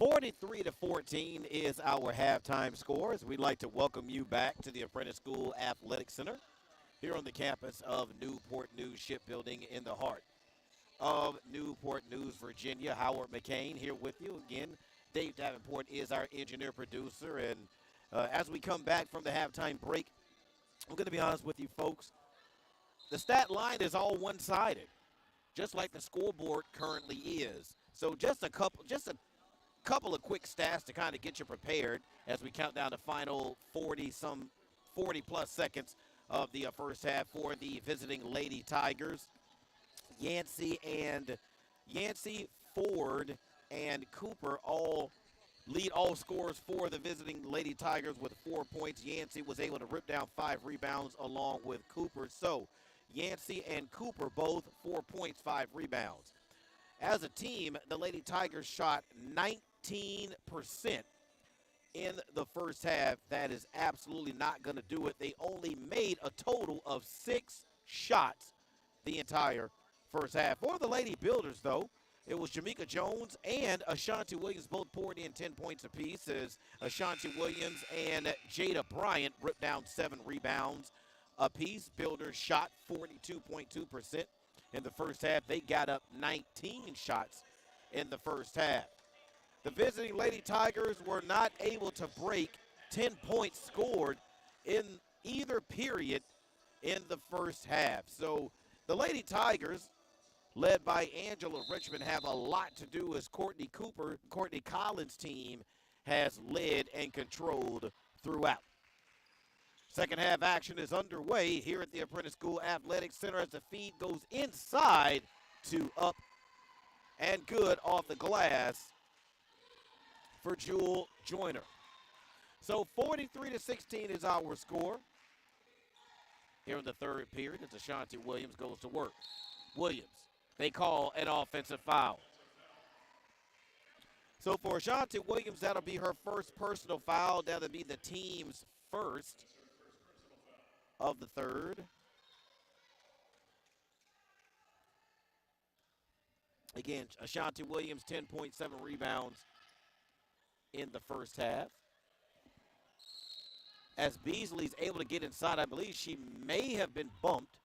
43-14 is our halftime score, as we'd like to welcome you back to the Apprentice School Athletic Center here on the campus of Newport News Shipbuilding in the heart of Newport News, Virginia. Howard McCain here with you again. Dave Davenport is our engineer producer, and as we come back from the halftime break, I'm going to be honest with you folks, the stat line is all one-sided, just like the scoreboard currently is. So just a couple of quick stats to kind of get you prepared as we count down the final 40-plus seconds of the first half for the visiting Lady Tigers. Yancey, Ford, and Cooper all lead all scorers for the visiting Lady Tigers with 4 points. Yancey was able to rip down 5 rebounds along with Cooper. So Yancey and Cooper both 4 points, 5 rebounds. As a team, the Lady Tigers shot 19% in the first half. That is absolutely not going to do it. They only made a total of 6 shots the entire first half. For the Lady Builders, though, it was Jamaica Jones and Ashanti Williams both poured in 10 points apiece, as Ashanti Williams and Jada Bryant ripped down 7 rebounds apiece. Builders shot 42.2% in the first half. They got up 19 shots in the first half. The visiting Lady Tigers were not able to break 10 points scored in either period in the first half. So the Lady Tigers, led by Angela Richmond, have a lot to do as Courtney Collins' team has led and controlled throughout. Second half action is underway here at the Apprentice School Athletic Center as the feed goes inside to up and good off the glass for Jewel Joyner. So 43-16 is our score here in the third period as Ashanti Williams goes to work. Williams, they call an offensive foul. So for Ashanti Williams, that'll be her first personal foul. That'll be the team's first of the third. Again, Ashanti Williams, 10.7 rebounds in the first half. As Beasley's able to get inside, I believe she may have been bumped,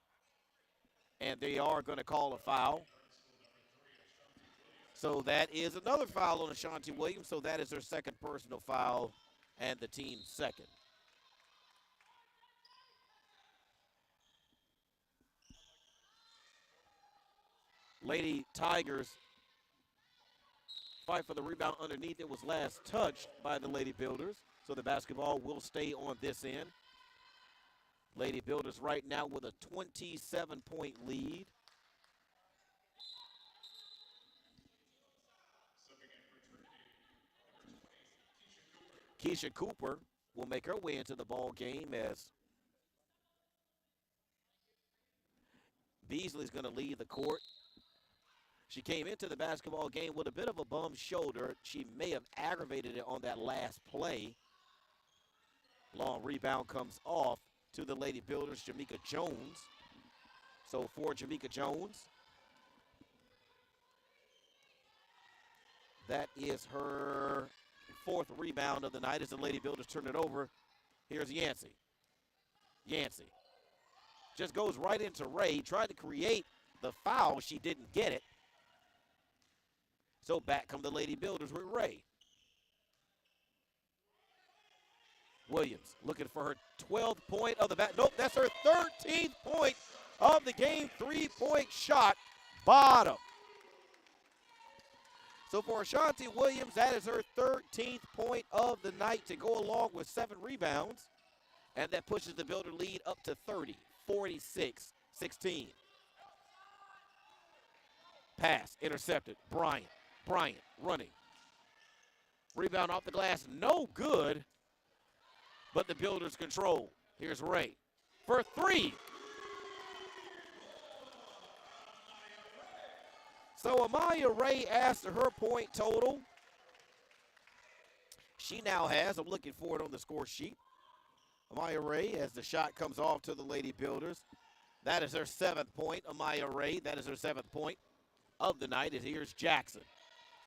and they are going to call a foul. So that is another foul on Ashanti Williams, so that is her second personal foul and the team's second. Lady Tigers fight for the rebound underneath. It was last touched by the Lady Builders, so the basketball will stay on this end. Lady Builders right now with a 27-point lead. Keisha Cooper will make her way into the ball game as Beasley's going to leave the court. She came into the basketball game with a bit of a bum shoulder. She may have aggravated it on that last play. Long rebound comes off to the Lady Builders, Jamaica Jones. So for Jamaica Jones, that is her fourth rebound of the night as the Lady Builders turn it over. Here's Yancey. Yancey just goes right into Ray. Tried to create the foul. She didn't get it. So back come the Lady Builders with Ray. Williams looking for her 12th point of the back. Nope, that's her 13th point of the game. 3-point shot, bottom. So for Ashanti Williams, that is her 13th point of the night to go along with 7 rebounds. And that pushes the Builder lead up to 30, 46-16. Pass intercepted. Bryant running. Rebound off the glass, no good. But the Builders control. Here's Ray for 3. So Amaya Ray adds to her point total. She now has, I'm looking for it on the score sheet, Amaya Ray, as the shot comes off to the Lady Builders. That is her 7th point. Amaya Ray, that is her 7th point of the night. And here's Jackson.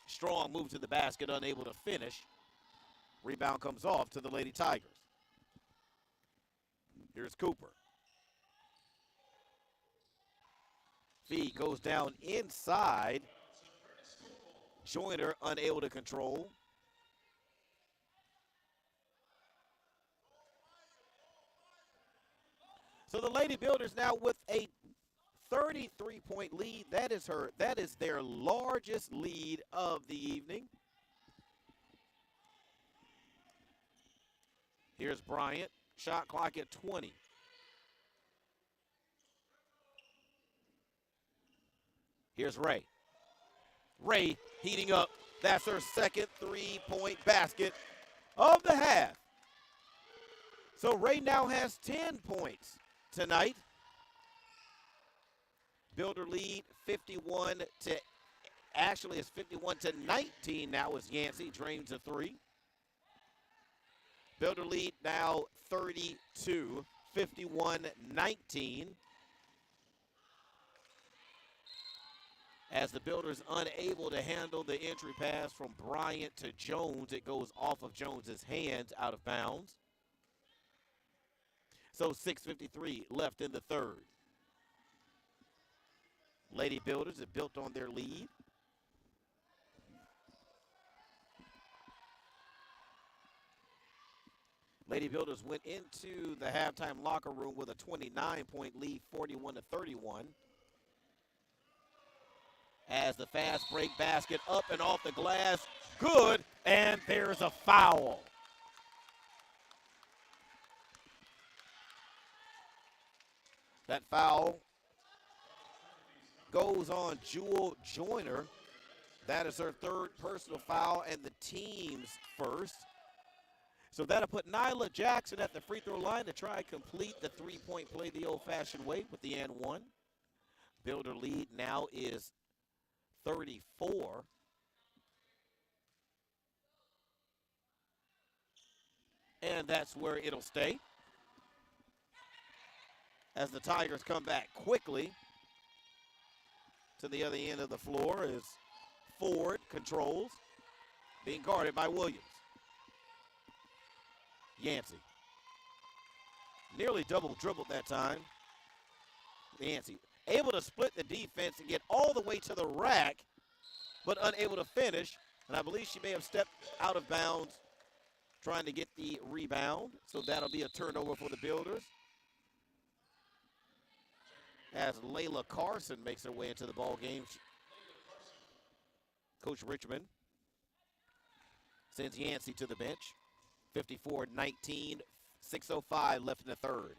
Strong move to the basket, unable to finish. Rebound comes off to the Lady Tigers. Here's Cooper. Fee goes down inside. Joyner unable to control. So the Lady Builders now with a 33-point lead. That is their largest lead of the evening. Here's Bryant. Shot clock at 20. Here's Ray. Ray heating up. That's her second 3-point basket of the half. So Ray now has 10 points tonight. Builder lead 51 to, actually it's 51 to 19 now as Yancey drains a three. Builder lead now 32, 51-19. As the Builders unable to handle the entry pass from Bryant to Jones, it goes off of Jones's hands out of bounds. So 6:53 left in the third. Lady Builders have built on their lead. Lady Builders went into the halftime locker room with a 29-point lead, 41-31. As the fast break basket up and off the glass, good, and there's a foul. That foul goes on Jewel Joyner. That is her third personal foul and the team's first. So that'll put Nyla Jackson at the free throw line to try and complete the three-point play the old-fashioned way with the and one. Builder lead now is 34. And that's where it'll stay. As the Tigers come back quickly to the other end of the floor as Ford controls, being guarded by Williams. Yancey. Nearly double dribbled that time. Yancey able to split the defense and get all the way to the rack, but unable to finish. And I believe she may have stepped out of bounds trying to get the rebound. So that'll be a turnover for the Builders. As Layla Carson makes her way into the ball game. Coach Richmond sends Yancey to the bench. 54-19, 6:05 left in the third.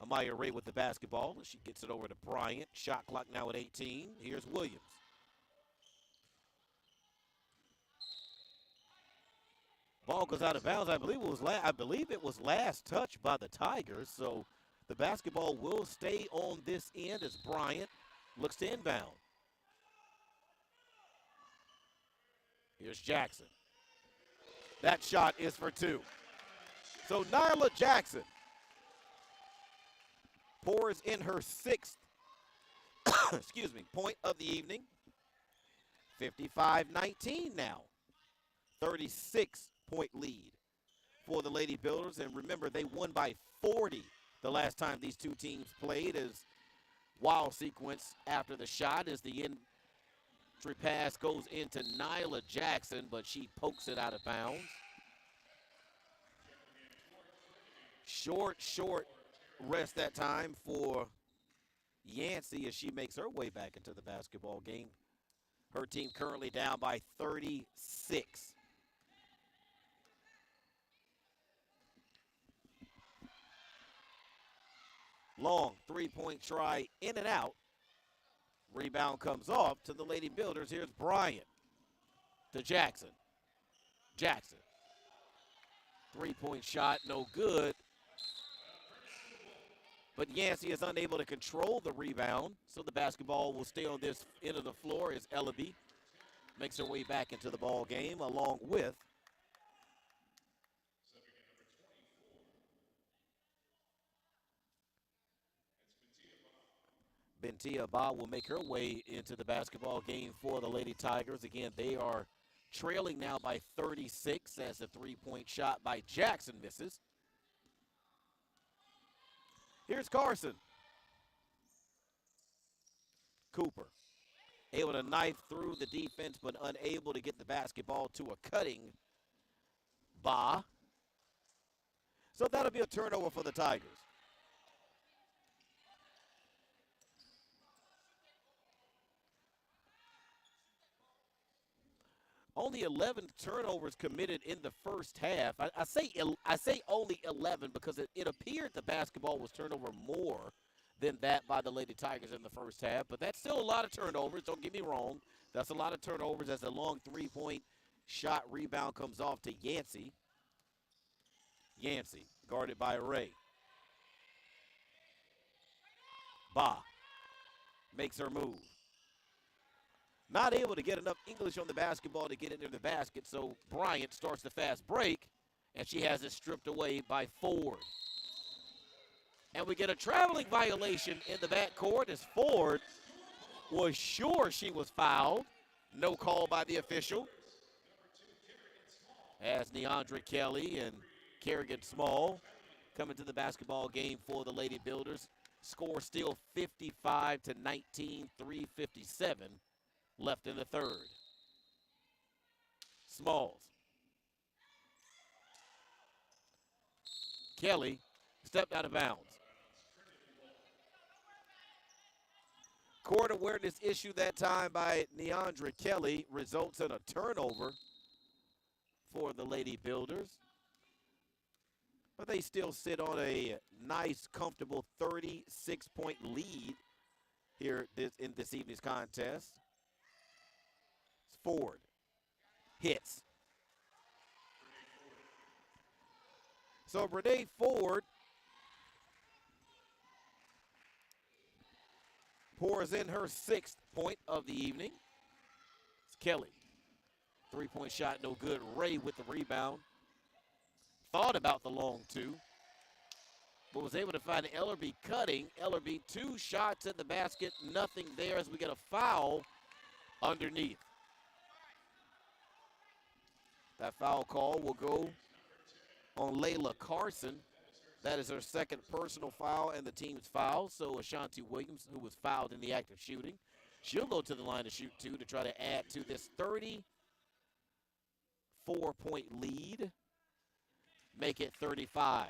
Amaya Ray with the basketball. She gets it over to Bryant. Shot clock now at 18. Here's Williams. Ball goes out of bounds. I believe it was last touched by the Tigers. So the basketball will stay on this end as Bryant looks to inbound. Here's Jackson. That shot is for two. So Nyla Jackson pours in her sixth point of the evening. 55-19 now. 36-point lead for the Lady Builders. And remember, they won by 40 the last time these two teams played, as wild sequence after the shot as the entry pass goes into Nyla Jackson, but she pokes it out of bounds. Short rest that time for Yancey as she makes her way back into the basketball game. Her team currently down by 36. Long three-point try in and out. Rebound comes off to the Lady Builders. Here's Bryant to Jackson. Jackson. Three-point shot, no good. But Yancey is unable to control the rebound, so the basketball will stay on this end of the floor as Ellaby makes her way back into the ball game along with then Tia Ba will make her way into the basketball game for the Lady Tigers. Again, they are trailing now by 36 as the three-point shot by Jackson misses. Here's Carson. Cooper able to knife through the defense, but unable to get the basketball to a cutting Ba. So that'll be a turnover for the Tigers. Only 11 turnovers committed in the first half. I say only 11 because it appeared the basketball was turned over more than that by the Lady Tigers in the first half. But that's still a lot of turnovers. Don't get me wrong. That's a lot of turnovers as the long three-point shot rebound comes off to Yancey. Yancey guarded by Ray. Ba makes her move. Not able to get enough English on the basketball to get into the basket, so Bryant starts the fast break, and she has it stripped away by Ford. And we get a traveling violation in the backcourt as Ford was sure she was fouled. No call by the official. As Neandra Kelly and Kerrigan Small come into the basketball game for the Lady Builders. Score still 55-19, 3:57 left in the third. Smalls. Kelly stepped out of bounds. Court awareness issue that time by Neandra Kelly results in a turnover for the Lady Builders. But they still sit on a nice, comfortable 36-point lead here in this evening's contest. Ford hits. So Renee Ford pours in her 6th point of the evening. It's Kelly. Three-point shot, no good. Ray with the rebound. Thought about the long two, but was able to find Ellerby cutting. Ellerby 2 shots at the basket, nothing there as we get a foul underneath. That foul call will go on Layla Carson. That is her 2nd personal foul and the team's foul. So Ashanti Williams, who was fouled in the act of shooting, she'll go to the line to shoot 2 to try to add to this 34-point lead. Make it 35.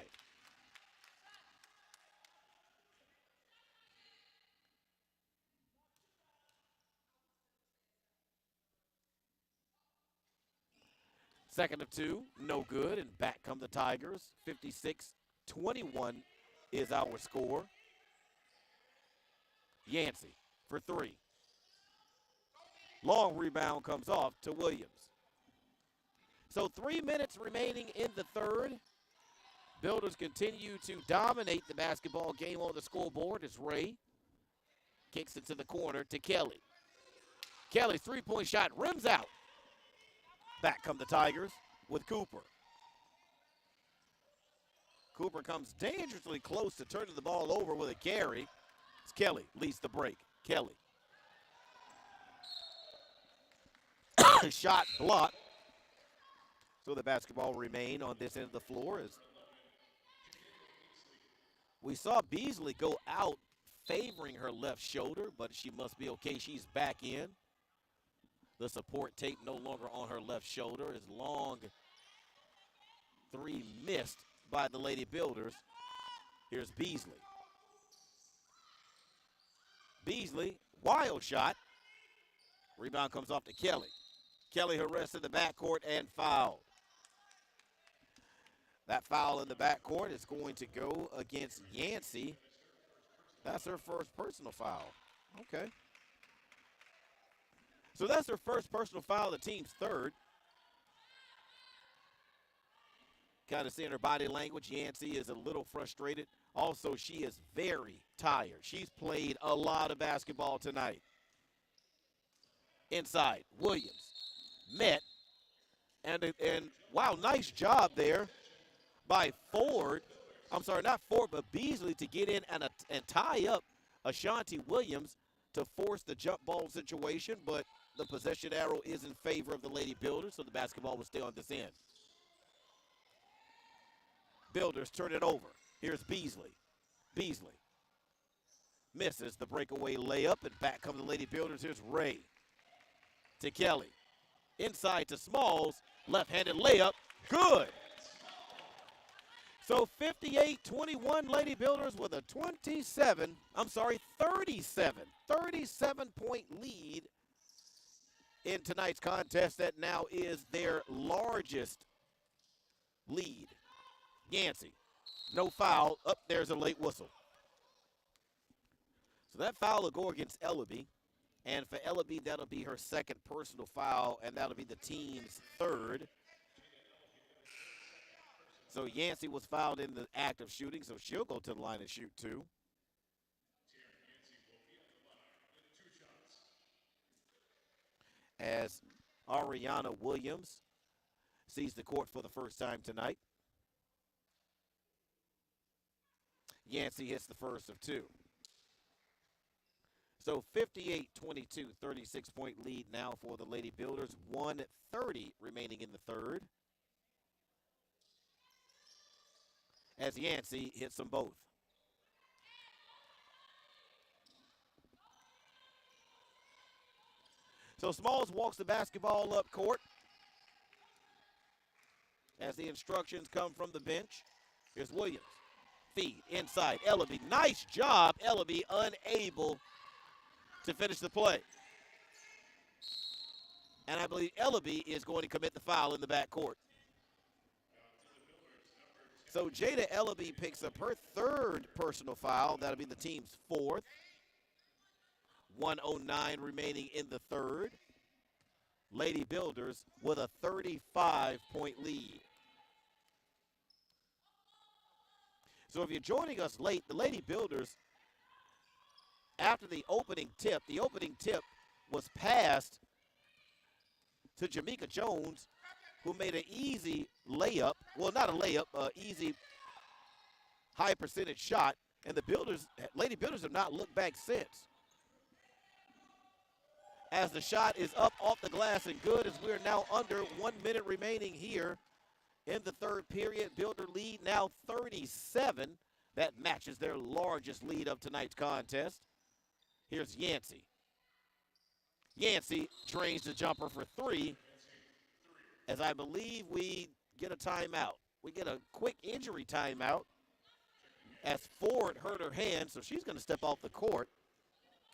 Second of 2, no good, and back come the Tigers. 56-21 is our score. Yancey for 3. Long rebound comes off to Williams. So 3 minutes remaining in the third. Builders continue to dominate the basketball game on the scoreboard as Ray kicks it to the corner to Kelly. Kelly's three-point shot rims out. Back come the Tigers with Cooper. Cooper comes dangerously close to turning the ball over with a carry. It's Kelly leads the break. Kelly. Shot blocked. So the basketball remain on this end of the floor as we saw Beasley go out favoring her left shoulder, but she must be okay. She's back in. The support tape no longer on her left shoulder as long 3 missed by the Lady Builders. Here's Beasley. Beasley, wild shot. Rebound comes off to Kelly. Kelly harassed in the backcourt and fouled. That foul in the backcourt is going to go against Yancey. That's her first personal foul. Okay. So that's her first personal foul, the team's 3rd. Kind of seeing her body language, Yancey is a little frustrated. Also, she is very tired. She's played a lot of basketball tonight. Inside, Williams met. And wow, nice job there by Ford. I'm sorry, not Ford, but Beasley to get in and tie up Ashanti Williams to force the jump ball situation, but the possession arrow is in favor of the Lady Builders, so the basketball will stay on this end. Builders turn it over. Here's Beasley. Beasley misses the breakaway layup, and back come the Lady Builders. Here's Ray to Kelly. Inside to Smalls. Left-handed layup. Good. So 58-21 Lady Builders with a 37-point lead in tonight's contest. That now is their largest lead. Yancey, no foul. Up there's a late whistle. So that foul will go against Ellaby. And for Ellaby, that'll be her second personal foul, and that'll be the team's third. So Yancey was fouled in the act of shooting, so she'll go to the line and shoot two. As Ariana Williams sees the court for the first time tonight. Yancey hits the first of two. So 58-22, 36-point lead now for the Lady Builders. 1:30 remaining in the third. As Yancey hits them both. So Smalls walks the basketball up court as the instructions come from the bench. Here's Williams. Feed inside. Ellaby. Nice job. Ellaby unable to finish the play. And I believe Ellaby is going to commit the foul in the backcourt. So Jada Ellaby picks up her third personal foul. That'll be the team's fourth. 1:09 remaining in the third. Lady Builders with a 35-point lead. So if you're joining us late, the Lady Builders, after the opening tip was passed to Jamaica Jones, who made an easy layup. Well, not a layup, easy high percentage shot. And the Lady Builders have not looked back since. As the shot is up off the glass and good, as we're now under 1 minute remaining here in the third period. Builder lead now 37. That matches their largest lead of tonight's contest. Here's Yancey. Yancey drains the jumper for three, as I believe we get a timeout. We get a quick injury timeout as Ford hurt her hand, so she's going to step off the court.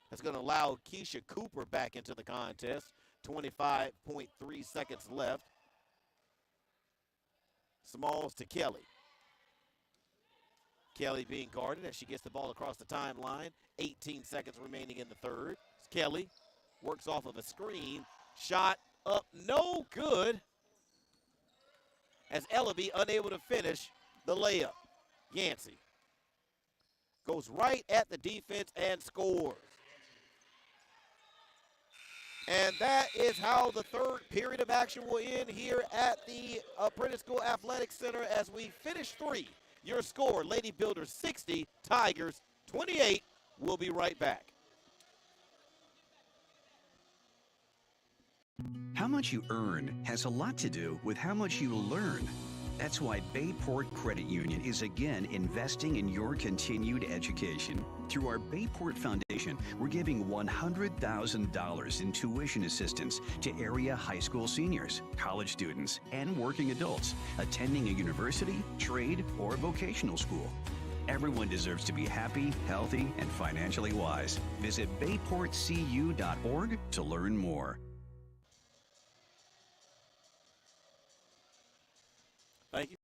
That's going to allow Keisha Cooper back into the contest. 25.3 seconds left. Smalls to Kelly. Kelly being guarded as she gets the ball across the timeline. 18 seconds remaining in the third. Kelly works off of a screen. Shot up, no good. As Ellaby unable to finish the layup. Yancey goes right at the defense and scores. And that is how the third period of action will end here at the Apprentice School Athletic Center as we finish three. Your score, Lady Builders 60, Tigers 28. We'll be right back. How much you earn has a lot to do with how much you learn. That's why Bayport Credit Union is again investing in your continued education. Through our Bayport Foundation, we're giving $100,000 in tuition assistance to area high school seniors, college students, and working adults attending a university, trade, or vocational school. Everyone deserves to be happy, healthy, and financially wise. Visit bayportcu.org to learn more. Thank you.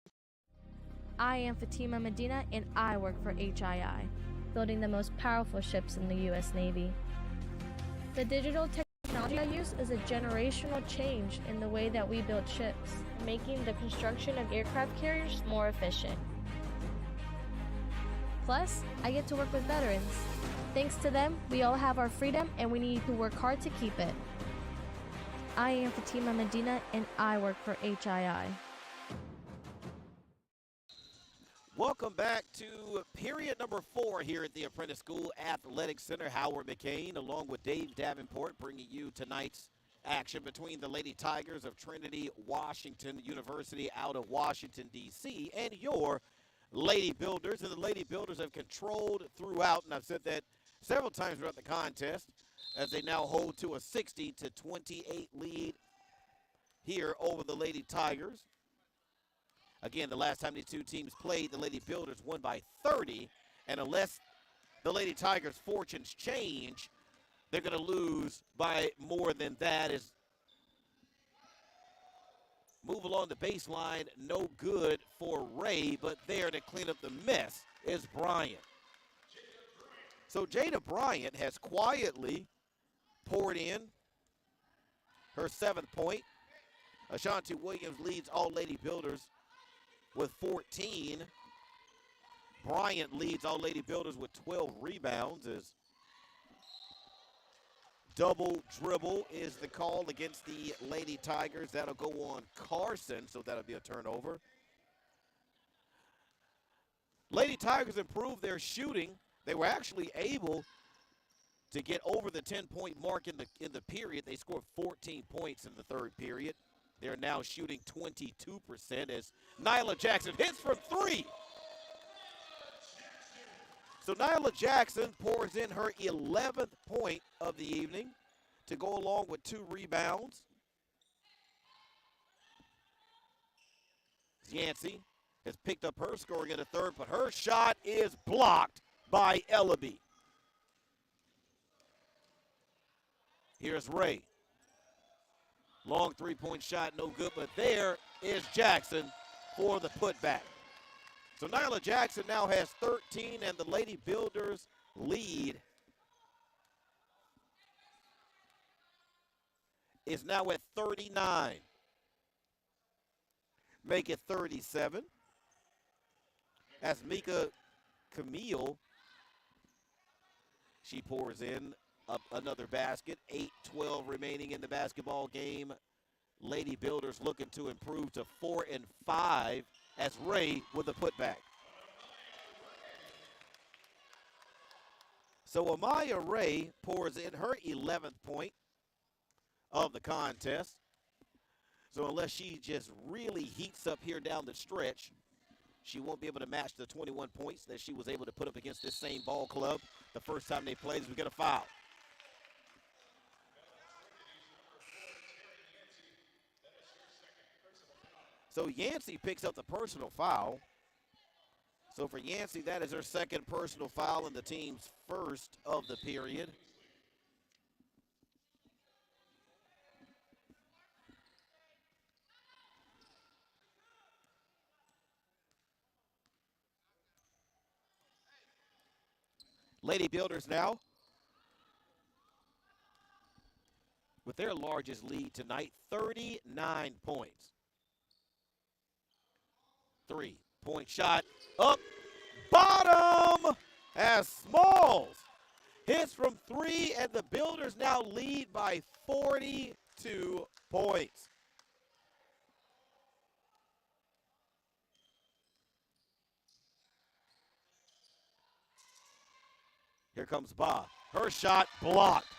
I am Fatima Medina, and I work for HII, building the most powerful ships in the U.S. Navy. The digital technology I use is a generational change in the way that we build ships, making the construction of aircraft carriers more efficient. Plus, I get to work with veterans. Thanks to them, we all have our freedom, and we need to work hard to keep it. I am Fatima Medina, and I work for HII. Welcome back to period number 4 here at the Apprentice School Athletic Center. Howard McCain along with Dave Davenport bringing you tonight's action between the Lady Tigers of Trinity, Washington University out of Washington, D.C., and your Lady Builders. And the Lady Builders have controlled throughout, and I've said that several times throughout the contest, as they now hold to a 60-28 lead here over the Lady Tigers. Again, the last time these two teams played, the Lady Builders won by 30, and unless the Lady Tigers' fortunes change, they're going to lose by more than that. As move along the baseline, no good for Ray, but there to clean up the mess is Bryant. So Jada Bryant has quietly poured in her 7th point. Ashanti Williams leads all Lady Builders with 14. Bryant leads all Lady Builders with 12 rebounds. As double dribble is the call against the Lady Tigers. That'll go on Carson, so that'll be a turnover. Lady Tigers improved their shooting. They were actually able to get over the 10-point mark in the period. They scored 14 points in the 3rd period. They're now shooting 22% as Nyla Jackson hits from 3. So Nyla Jackson pours in her 11th point of the evening to go along with 2 rebounds. Yancey has picked up her scoring in the 3rd, but her shot is blocked by Ellaby. Here's Ray. Long 3-point shot, no good, but there is Jackson for the putback. So Nyla Jackson now has 13, and the Lady Builders lead is now at 39. Make it 37. As Mika Camille, she pours in another basket. 8-12 remaining in the basketball game. Lady Builders looking to improve to 4-5 as Ray with a putback. So Amaya Ray pours in her 11th point of the contest. So unless she just really heats up here down the stretch, she won't be able to match the 21 points that she was able to put up against this same ball club the first time they played. We get a foul. So Yancey picks up the personal foul. So for Yancey, that is her 2nd personal foul and the team's 1st of the period. Lady Builders now with their largest lead tonight, 39 points. 3-point shot up bottom as Smalls hits from 3, and the Builders now lead by 42 points. Here comes Ba. Her shot blocked.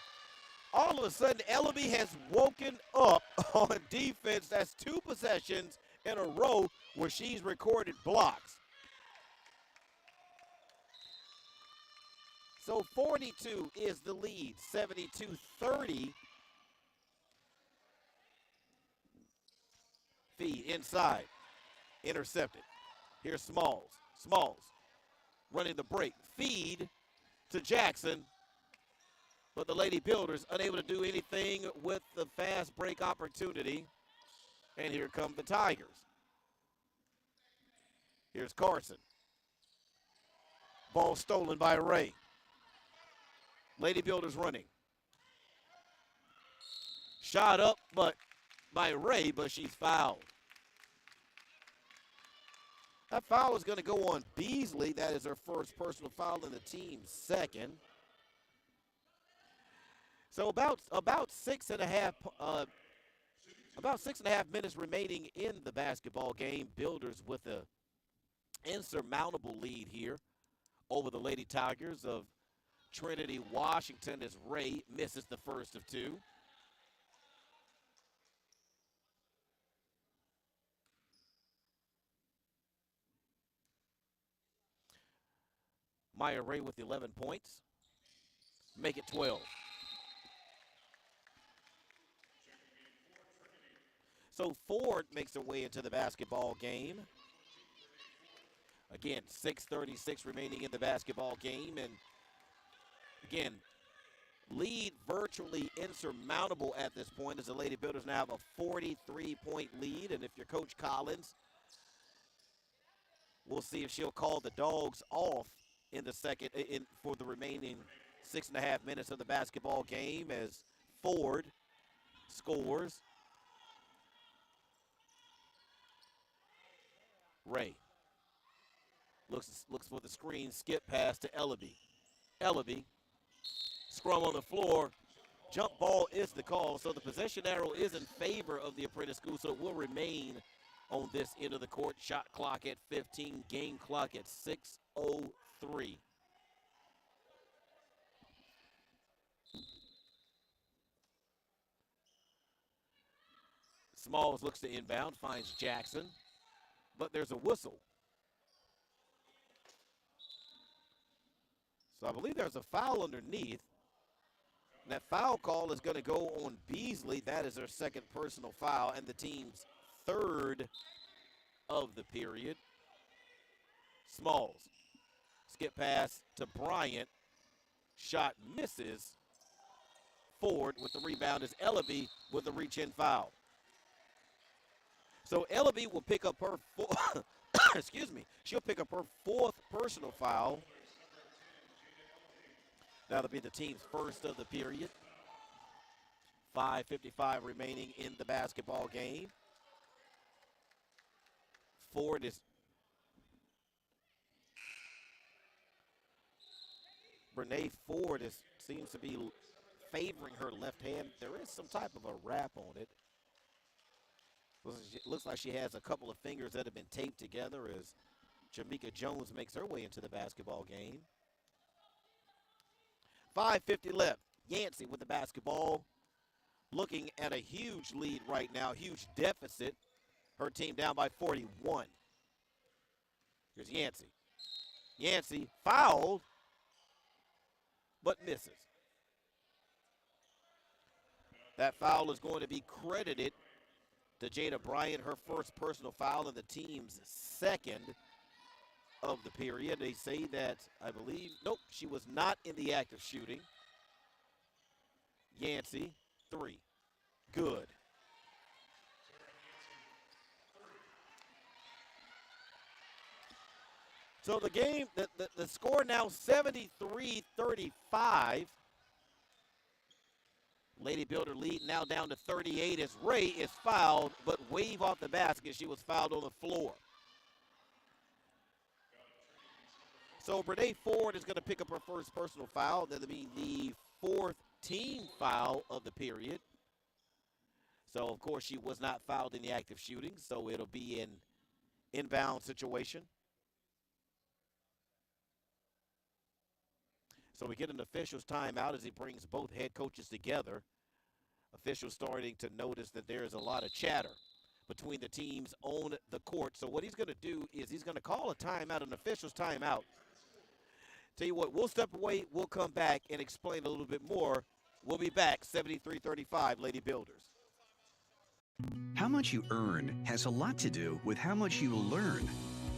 All of a sudden, Ellaby has woken up on defense. That's 2 possessions in a row where she's recorded blocks. So 42 is the lead, 72-30. Feed inside, intercepted. Here's Smalls. Smalls running the break. Feed to Jackson, but the Lady Builders unable to do anything with the fast break opportunity. And here come the Tigers. Here's Carson. Ball stolen by Ray. Lady Builders running. Shot up but by Ray, but she's fouled. That foul is going to go on Beasley. That is her 1st personal foul and the team's 2nd. So about 6.5 minutes remaining in the basketball game. Builders with a insurmountable lead here over the Lady Tigers of Trinity, Washington, as Ray misses the first of two. Maya Ray with 11 points. Make it 12. So Ford makes their way into the basketball game. Again, 6:36 remaining in the basketball game. And again, lead virtually insurmountable at this point as the Lady Builders now have a 43-point lead. And if you're Coach Collins, we'll see if she'll call the Dogs off in the second for the remaining 6.5 minutes of the basketball game as Ford scores. Ray looks for the screen, skip pass to Ellaby. Ellaby, scrum on the floor. Jump ball is the call, so the possession arrow is in favor of the Apprentice School, so it will remain on this end of the court. Shot clock at 15, game clock at 6:03. Smalls looks to inbound, finds Jackson, but there's a whistle. So I believe there's a foul underneath. And that foul call is going to go on Beasley. That is her second personal foul and the team's third of the period. Smalls. Skip pass to Bryant. Shot misses. Ford with the rebound is Ellaby with the reach-in foul. So Ellaby will pick up her excuse me, she'll pick up her fourth personal foul. That'll be the team's first of the period. 5:55 remaining in the basketball game. Brene Ford seems to be favoring her left hand. There is some type of a wrap on it. Looks like she has a couple of fingers that have been taped together as Jamaica Jones makes her way into the basketball game. 5:50 left. Yancey with the basketball. Looking at a huge lead right now, huge deficit. Her team down by 41. Here's Yancey. Yancey fouled, but misses. That foul is going to be credited to Jada Bryant, her first personal foul and the team's second of the period. They say that, I believe, nope, she was not in the act of shooting. Yancey, 3. Good. So the game, the score now 73-35. Lady Builder lead now down to 38 as Ray is fouled, but wave off the basket. She was fouled on the floor. So Brene Ford is going to pick up her first personal foul. That'll be the fourth team foul of the period. So, of course, she was not fouled in the act of shooting, so it'll be an inbound situation. So we get an official's timeout as he brings both head coaches together. Officials starting to notice that there is a lot of chatter between the teams on the court. So what he's going to do is he's going to call a timeout, an official's timeout. Tell you what, we'll step away, we'll come back and explain a little bit more. We'll be back, 73-35, Lady Builders. How much you earn has a lot to do with how much you learn.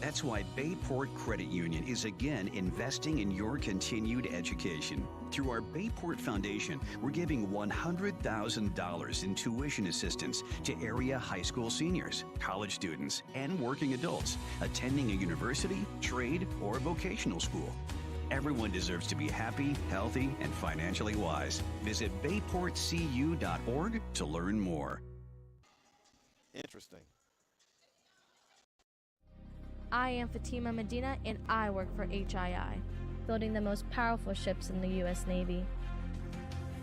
That's why Bayport Credit Union is again investing in your continued education. Through our Bayport Foundation, we're giving $100,000 in tuition assistance to area high school seniors, college students, and working adults attending a university, trade, or vocational school. Everyone deserves to be happy, healthy, and financially wise. Visit bayportcu.org to learn more. Interesting. I am Fatima Medina, and I work for HII, building the most powerful ships in the U.S. Navy.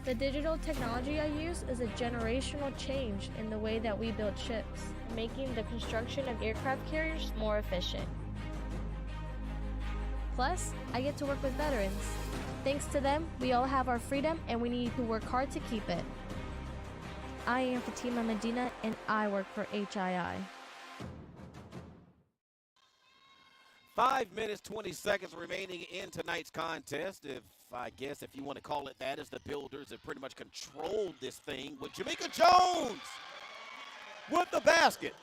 The digital technology I use is a generational change in the way that we build ships, making the construction of aircraft carriers more efficient. Plus, I get to work with veterans. Thanks to them, we all have our freedom and we need to work hard to keep it. I am Fatima Medina and I work for HII. 5 minutes, 20 seconds remaining in tonight's contest. If you want to call it that, as the Builders have pretty much controlled this thing with Jamaica Jones with the basket.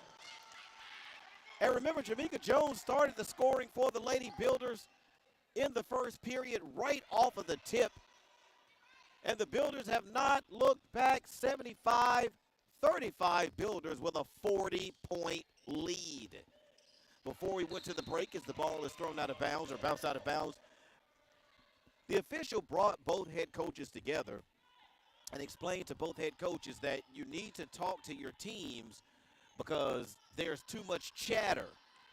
And remember, Jamaica Jones started the scoring for the Lady Builders in the first period right off of the tip. And the Builders have not looked back. 75-35 Builders with a 40-point lead. Before we went to the break, as the ball is thrown out of bounds or bounced out of bounds, the official brought both head coaches together and explained to both head coaches that you need to talk to your teams because there's too much chatter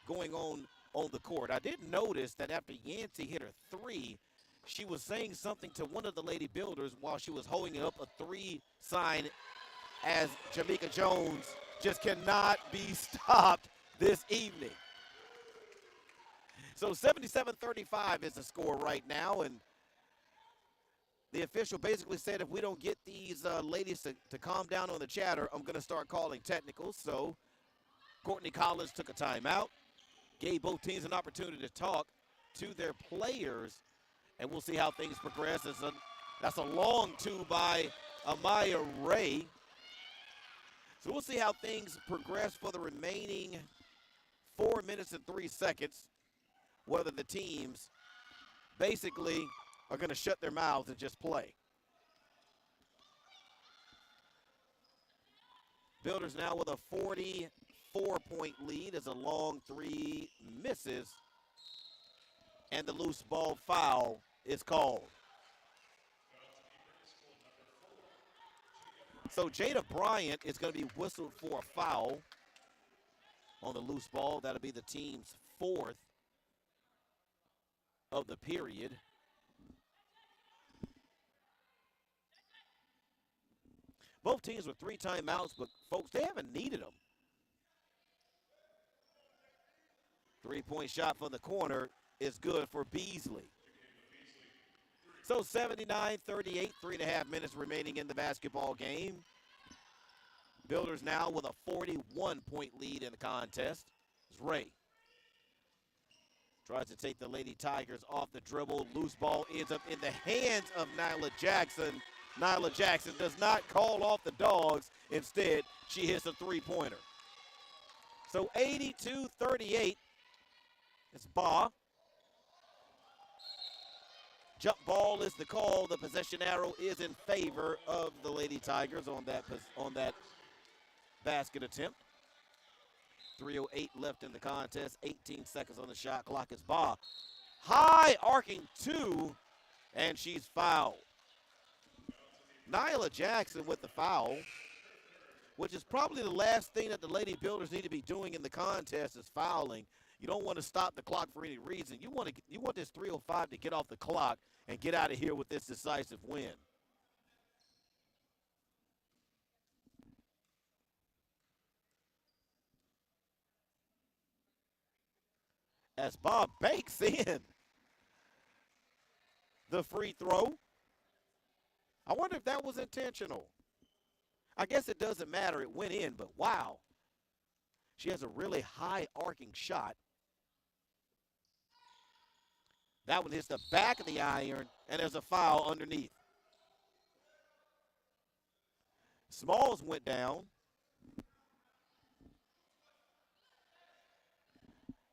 going on the court. I did notice that after Yancey hit her three, she was saying something to one of the Lady Builders while she was holding up a three sign, as Jamaica Jones just cannot be stopped this evening. So 77-35 is the score right now, and the official basically said if we don't get these ladies to calm down on the chatter, I'm going to start calling technicals. So Courtney Collins took a timeout, gave both teams an opportunity to talk to their players, and we'll see how things progress. That's a long two by Amaya Ray. So we'll see how things progress for the remaining 4 minutes and 3 seconds, whether the teams basically are going to shut their mouths and just play. Builders now with a 44-point lead as a long three misses, and the loose ball foul is called. So Jada Bryant is going to be whistled for a foul on the loose ball. That'll be the team's fourth of the period. Both teams with 3 timeouts, but folks, they haven't needed them. 3-point shot from the corner is good for Beasley. So 79-38, 3.5 minutes remaining in the basketball game. Builders now with a 41-point lead in the contest. It's Ray. Tries to take the Lady Tigers off the dribble. Loose ball ends up in the hands of Nyla Jackson. Nyla Jackson does not call off the Dogs. Instead, she hits a three-pointer. So 82-38. It's Ba. Jump ball is the call. The possession arrow is in favor of the Lady Tigers on that basket attempt. 3:08 left in the contest. 18 seconds on the shot clock. Is Ba. High arcing two, and she's fouled. Nyla Jackson with the foul, which is probably the last thing that the Lady Builders need to be doing in the contest is fouling. You don't want to stop the clock for any reason. You want this 3:05 to get off the clock and get out of here with this decisive win. As Bob bakes in the free throw. I wonder if that was intentional. I guess it doesn't matter. It went in, but wow. She has a really high arcing shot. That one hits the back of the iron, and there's a foul underneath. Smalls went down.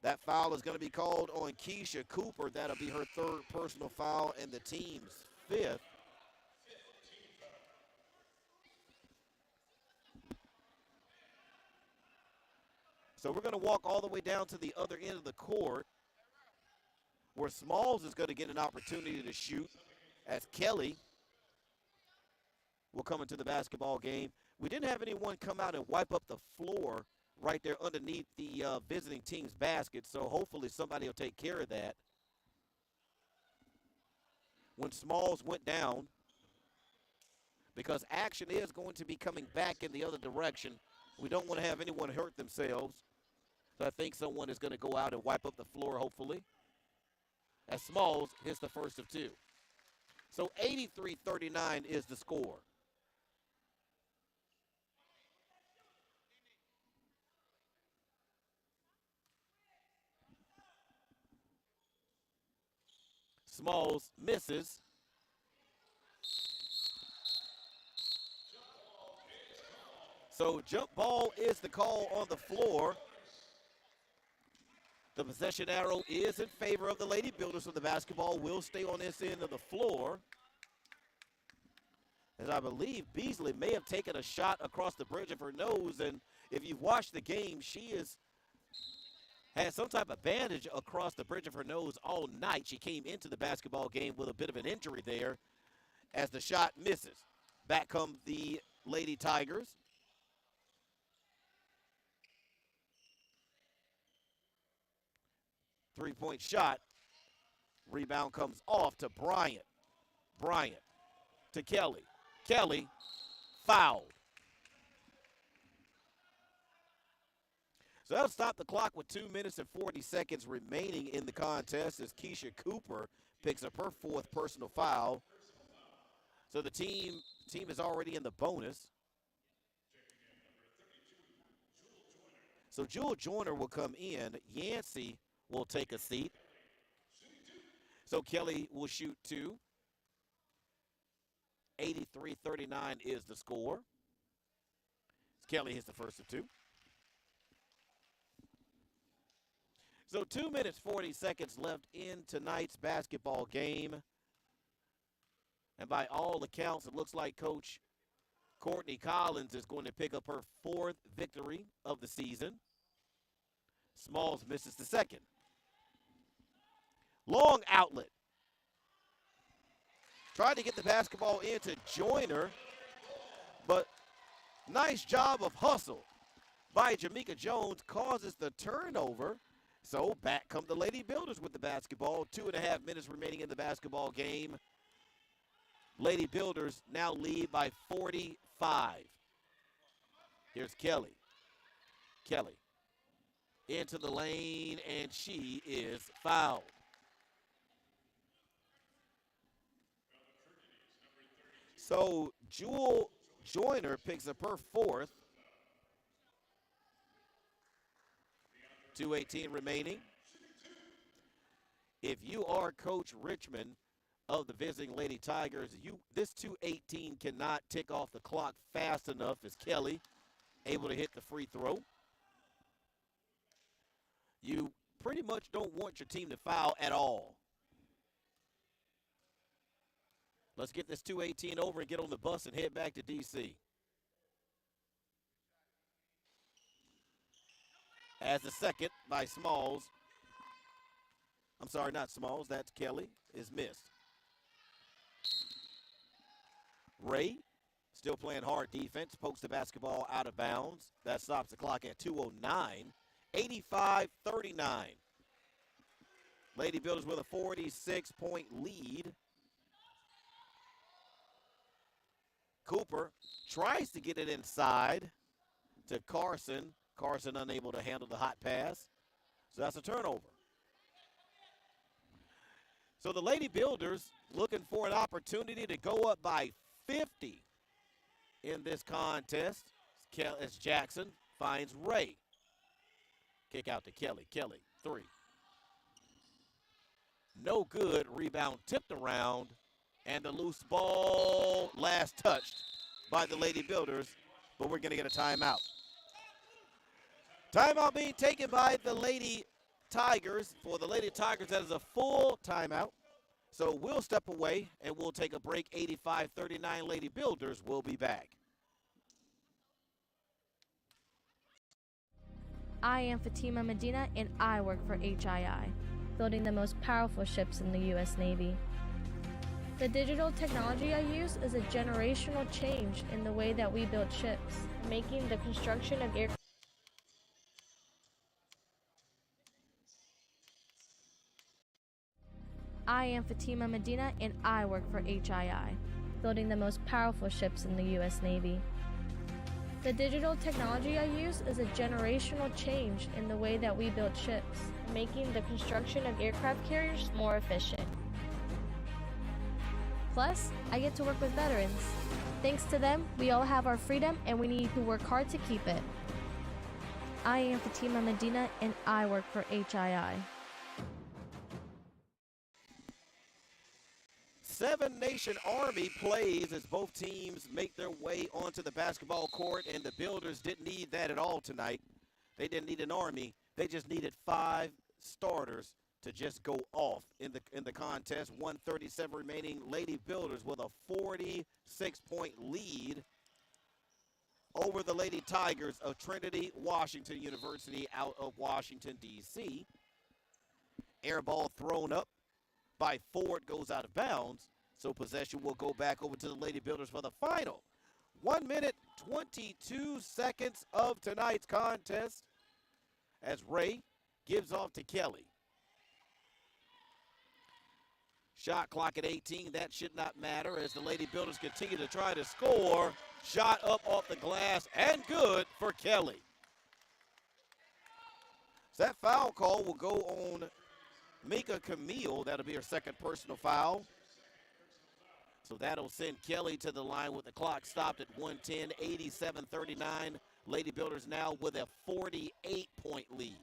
That foul is going to be called on Keisha Cooper. That'll be her third personal foul and the team's fifth. So we're going to walk all the way down to the other end of the court, where Smalls is going to get an opportunity to shoot, as Kelly will come into the basketball game. We didn't have anyone come out and wipe up the floor right there underneath the visiting team's basket, so hopefully somebody will take care of that. When Smalls went down, because action is going to be coming back in the other direction, we don't want to have anyone hurt themselves. So I think someone is going to go out and wipe up the floor, hopefully. as Smalls hits the first of two. So 83-39 is the score. Smalls misses. So jump ball is the call on the floor. The possession arrow is in favor of the Lady Builders, so the basketball will stay on this end of the floor. As I believe Beasley may have taken a shot across the bridge of her nose, and if you've watched the game, she had some type of bandage across the bridge of her nose all night. She came into the basketball game with a bit of an injury there as the shot misses. Back come the Lady Tigers. Three-point shot. Rebound comes off to Bryant. Bryant to Kelly. Kelly fouled. So that'll stop the clock with 2 minutes and 40 seconds remaining in the contest as Keisha Cooper picks up her fourth personal foul. So the team is already in the bonus. So Jewel Joyner will come in. Yancey will take a seat. So Kelly will shoot two. 83-39 is the score. Kelly hits the first of two. So 2 minutes, 40 seconds left in tonight's basketball game. And by all accounts, it looks like Coach Courtney Collins is going to pick up her fourth victory of the season. Smalls misses the second. Long outlet. Tried to get the basketball into Joyner, but nice job of hustle by Jamaica Jones causes the turnover. So back come the Lady Builders with the basketball. 2.5 minutes remaining in the basketball game. Lady Builders now lead by 45. Here's Kelly. Kelly into the lane, and she is fouled. So Jewel Joyner picks up her fourth. 2:18 remaining. If you are Coach Richmond of the visiting Lady Tigers, this 2:18 cannot tick off the clock fast enough as Kelly able to hit the free throw. You pretty much don't want your team to foul at all. Let's get this 2:18 over and get on the bus and head back to D.C. As the second by Smalls, I'm sorry, not Smalls, that's Kelly, is missed. Ray, still playing hard defense, pokes the basketball out of bounds. That stops the clock at 2:09, 85-39. Lady Builders with a 46-point lead. Cooper tries to get it inside to Carson. Carson unable to handle the hot pass. So that's a turnover. So the Lady Builders looking for an opportunity to go up by 50 in this contest as Jackson finds Ray. Kick out to Kelly. Kelly, three. No good. Rebound tipped around. And the loose ball last touched by the Lady Builders, but we're going to get a timeout. Timeout being taken by the Lady Tigers. For the Lady Tigers, that is a full timeout. So we'll step away and we'll take a break. 85-39 Lady Builders will be back. I am Fatima Medina and I work for HII, building the most powerful ships in the U.S. Navy. The digital technology I use is a generational change in the way that we build ships, making the construction of aircraft. I am Fatima Medina and I work for HII, building the most powerful ships in the U.S. Navy. The digital technology I use is a generational change in the way that we build ships, making the construction of aircraft carriers more efficient. Plus, I get to work with veterans. Thanks to them, we all have our freedom and we need to work hard to keep it. I am Fatima Medina and I work for HII. Seven Nation Army plays as both teams make their way onto the basketball court, and the Builders didn't need that at all tonight. They didn't need an Army. They just needed 5 starters to just go off in the contest. 1:37 remaining. Lady Builders with a 46-point lead over the Lady Tigers of Trinity, Washington University out of Washington, D.C. Air ball thrown up by Ford, goes out of bounds. So possession will go back over to the Lady Builders for the final 1 minute, 22 seconds of tonight's contest as Ray gives off to Kelly. Shot clock at 18. That should not matter as the Lady Builders continue to try to score. Shot up off the glass and good for Kelly. So that foul call will go on Mika Camille. That'll be her second personal foul. So that'll send Kelly to the line with the clock stopped at 1:10, 87-39. Lady Builders now with a 48-point lead.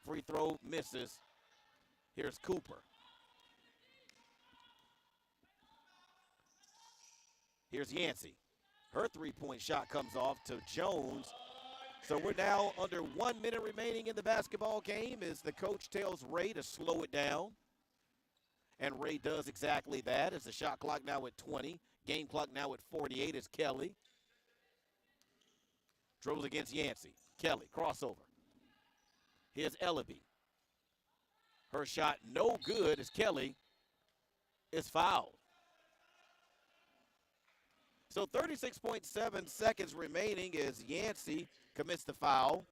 Free throw misses. Here's Cooper. Here's Yancey. Her three-point shot comes off to Jones. So we're now under 1 minute remaining in the basketball game as the coach tells Ray to slow it down. And Ray does exactly that as the shot clock now at 20. Game clock now at 48 as Kelly dribbles against Yancey. Kelly, crossover. Here's Ellaby. Her shot no good as Kelly is fouled. So 36.7 seconds remaining as Yancey commits the foul.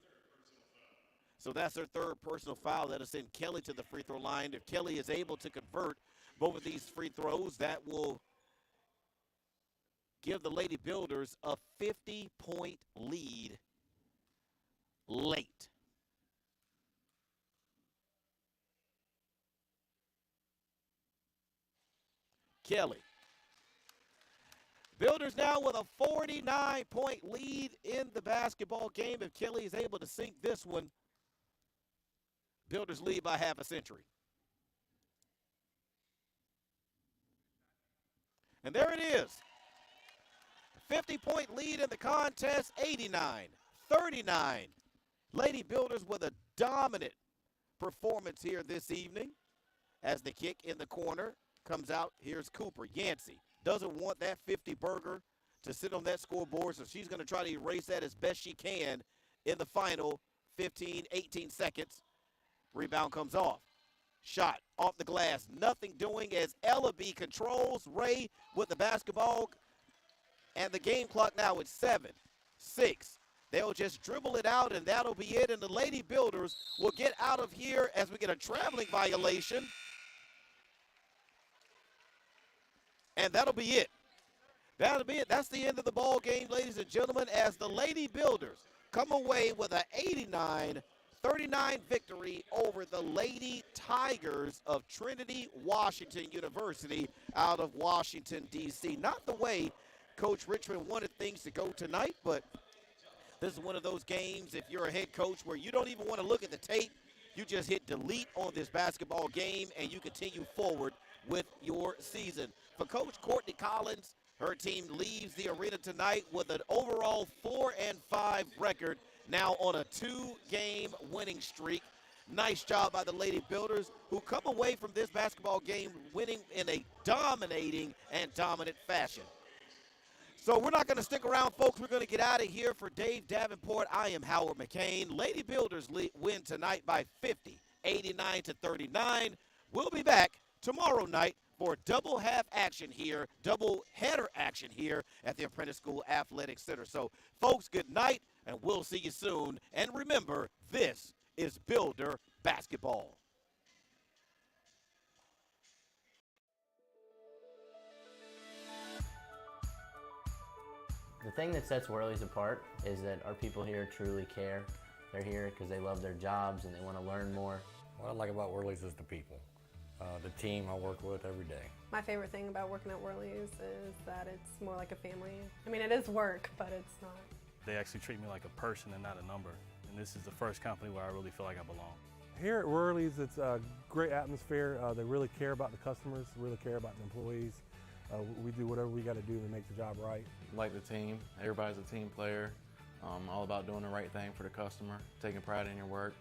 So that's her third personal foul. That'll send Kelly to the free throw line. If Kelly is able to convert both of these free throws, that will give the Lady Builders a 50-point lead late. Kelly. Builders now with a 49-point lead in the basketball game. If Kelly is able to sink this one, Builders lead by half a century. And there it is. 50-point lead in the contest, 89-39. Lady Builders with a dominant performance here this evening as the kick in the corner comes out. Here's Cooper. Yancey doesn't want that 50 burger to sit on that scoreboard, so she's going to try to erase that as best she can in the final 15, 18 seconds. Rebound comes off. Shot off the glass. Nothing doing as Ellaby controls Ray with the basketball. And the game clock now at 7, 6. They'll just dribble it out, and that'll be it. And the Lady Builders will get out of here as we get a traveling violation. And that'll be it. That'll be it. That's the end of the ball game, ladies and gentlemen, as the Lady Builders come away with an 89-39 victory over the Lady Tigers of Trinity, Washington University out of Washington, D.C. Not the way Coach Richmond wanted things to go tonight, but this is one of those games, if you're a head coach, where you don't even want to look at the tape. You just hit delete on this basketball game, and you continue forward with your season. For Coach Courtney Collins, her team leaves the arena tonight with an overall 4-5 record, now on a 2-game winning streak. Nice job by the Lady Builders, who come away from this basketball game winning in a dominating and dominant fashion. So we're not going to stick around, folks. We're going to get out of here. For Dave Davenport, I am Howard McCain. Lady Builders win tonight by 50, 89-39. We'll be back tomorrow night for double header action here at the Apprentice School Athletic Center. So, folks, good night, and we'll see you soon. And remember, this is Builder Basketball. The thing that sets Whirlies apart is that our people here truly care. They're here because they love their jobs and they want to learn more. What I like about Whirlies is the people, the team I work with every day. My favorite thing about working at Whirlies is that it's more like a family. I mean, it is work, but it's not. They actually treat me like a person and not a number. And this is the first company where I really feel like I belong. Here at Whirlies, it's a great atmosphere. They really care about the customers, really care about the employees. We do whatever we got to do to make the job right. Like the team, everybody's a team player. All about doing the right thing for the customer, taking pride in your work.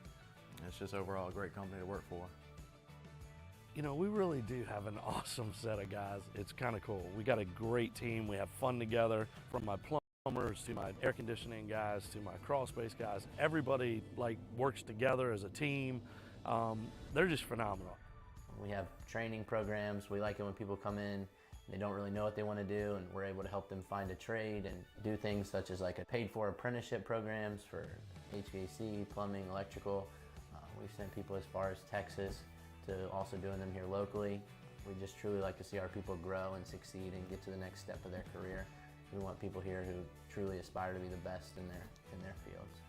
It's just overall a great company to work for. You know, we really do have an awesome set of guys. It's kind of cool. We got a great team. We have fun together, from my plumbers to my air conditioning guys to my crawl space guys. Everybody works together as a team. They're just phenomenal. We have training programs. We like it when people come in, they don't really know what they want to do, and we're able to help them find a trade and do things such as like a paid-for apprenticeship programs for HVAC, plumbing, electrical. We've sent people as far as Texas to also doing them here locally. We just truly like to see our people grow and succeed and get to the next step of their career. We want people here who truly aspire to be the best in their fields.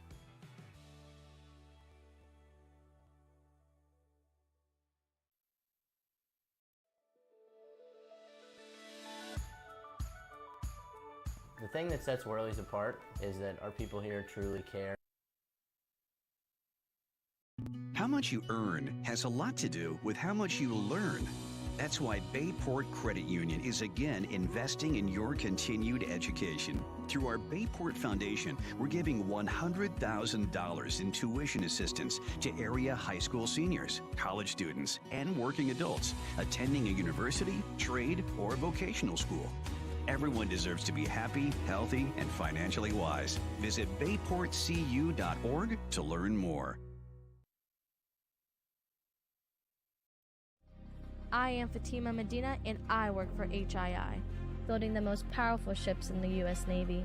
The thing that sets Whirlies apart is that our people here truly care. How much you earn has a lot to do with how much you learn. That's why Bayport Credit Union is again investing in your continued education. Through our Bayport Foundation, we're giving $100,000 in tuition assistance to area high school seniors, college students, and working adults attending a university, trade, or vocational school. Everyone deserves to be happy, healthy, and financially wise. Visit bayportcu.org to learn more. I am Fatima Medina and I work for HII, building the most powerful ships in the U.S. Navy.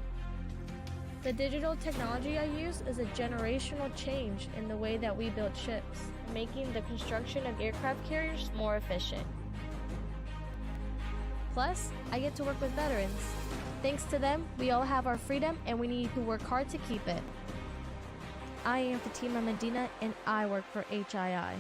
The digital technology I use is a generational change in the way that we build ships, making the construction of aircraft carriers more efficient. Plus, I get to work with veterans. Thanks to them, we all have our freedom and we need to work hard to keep it. I am Fatima Medina and I work for HII.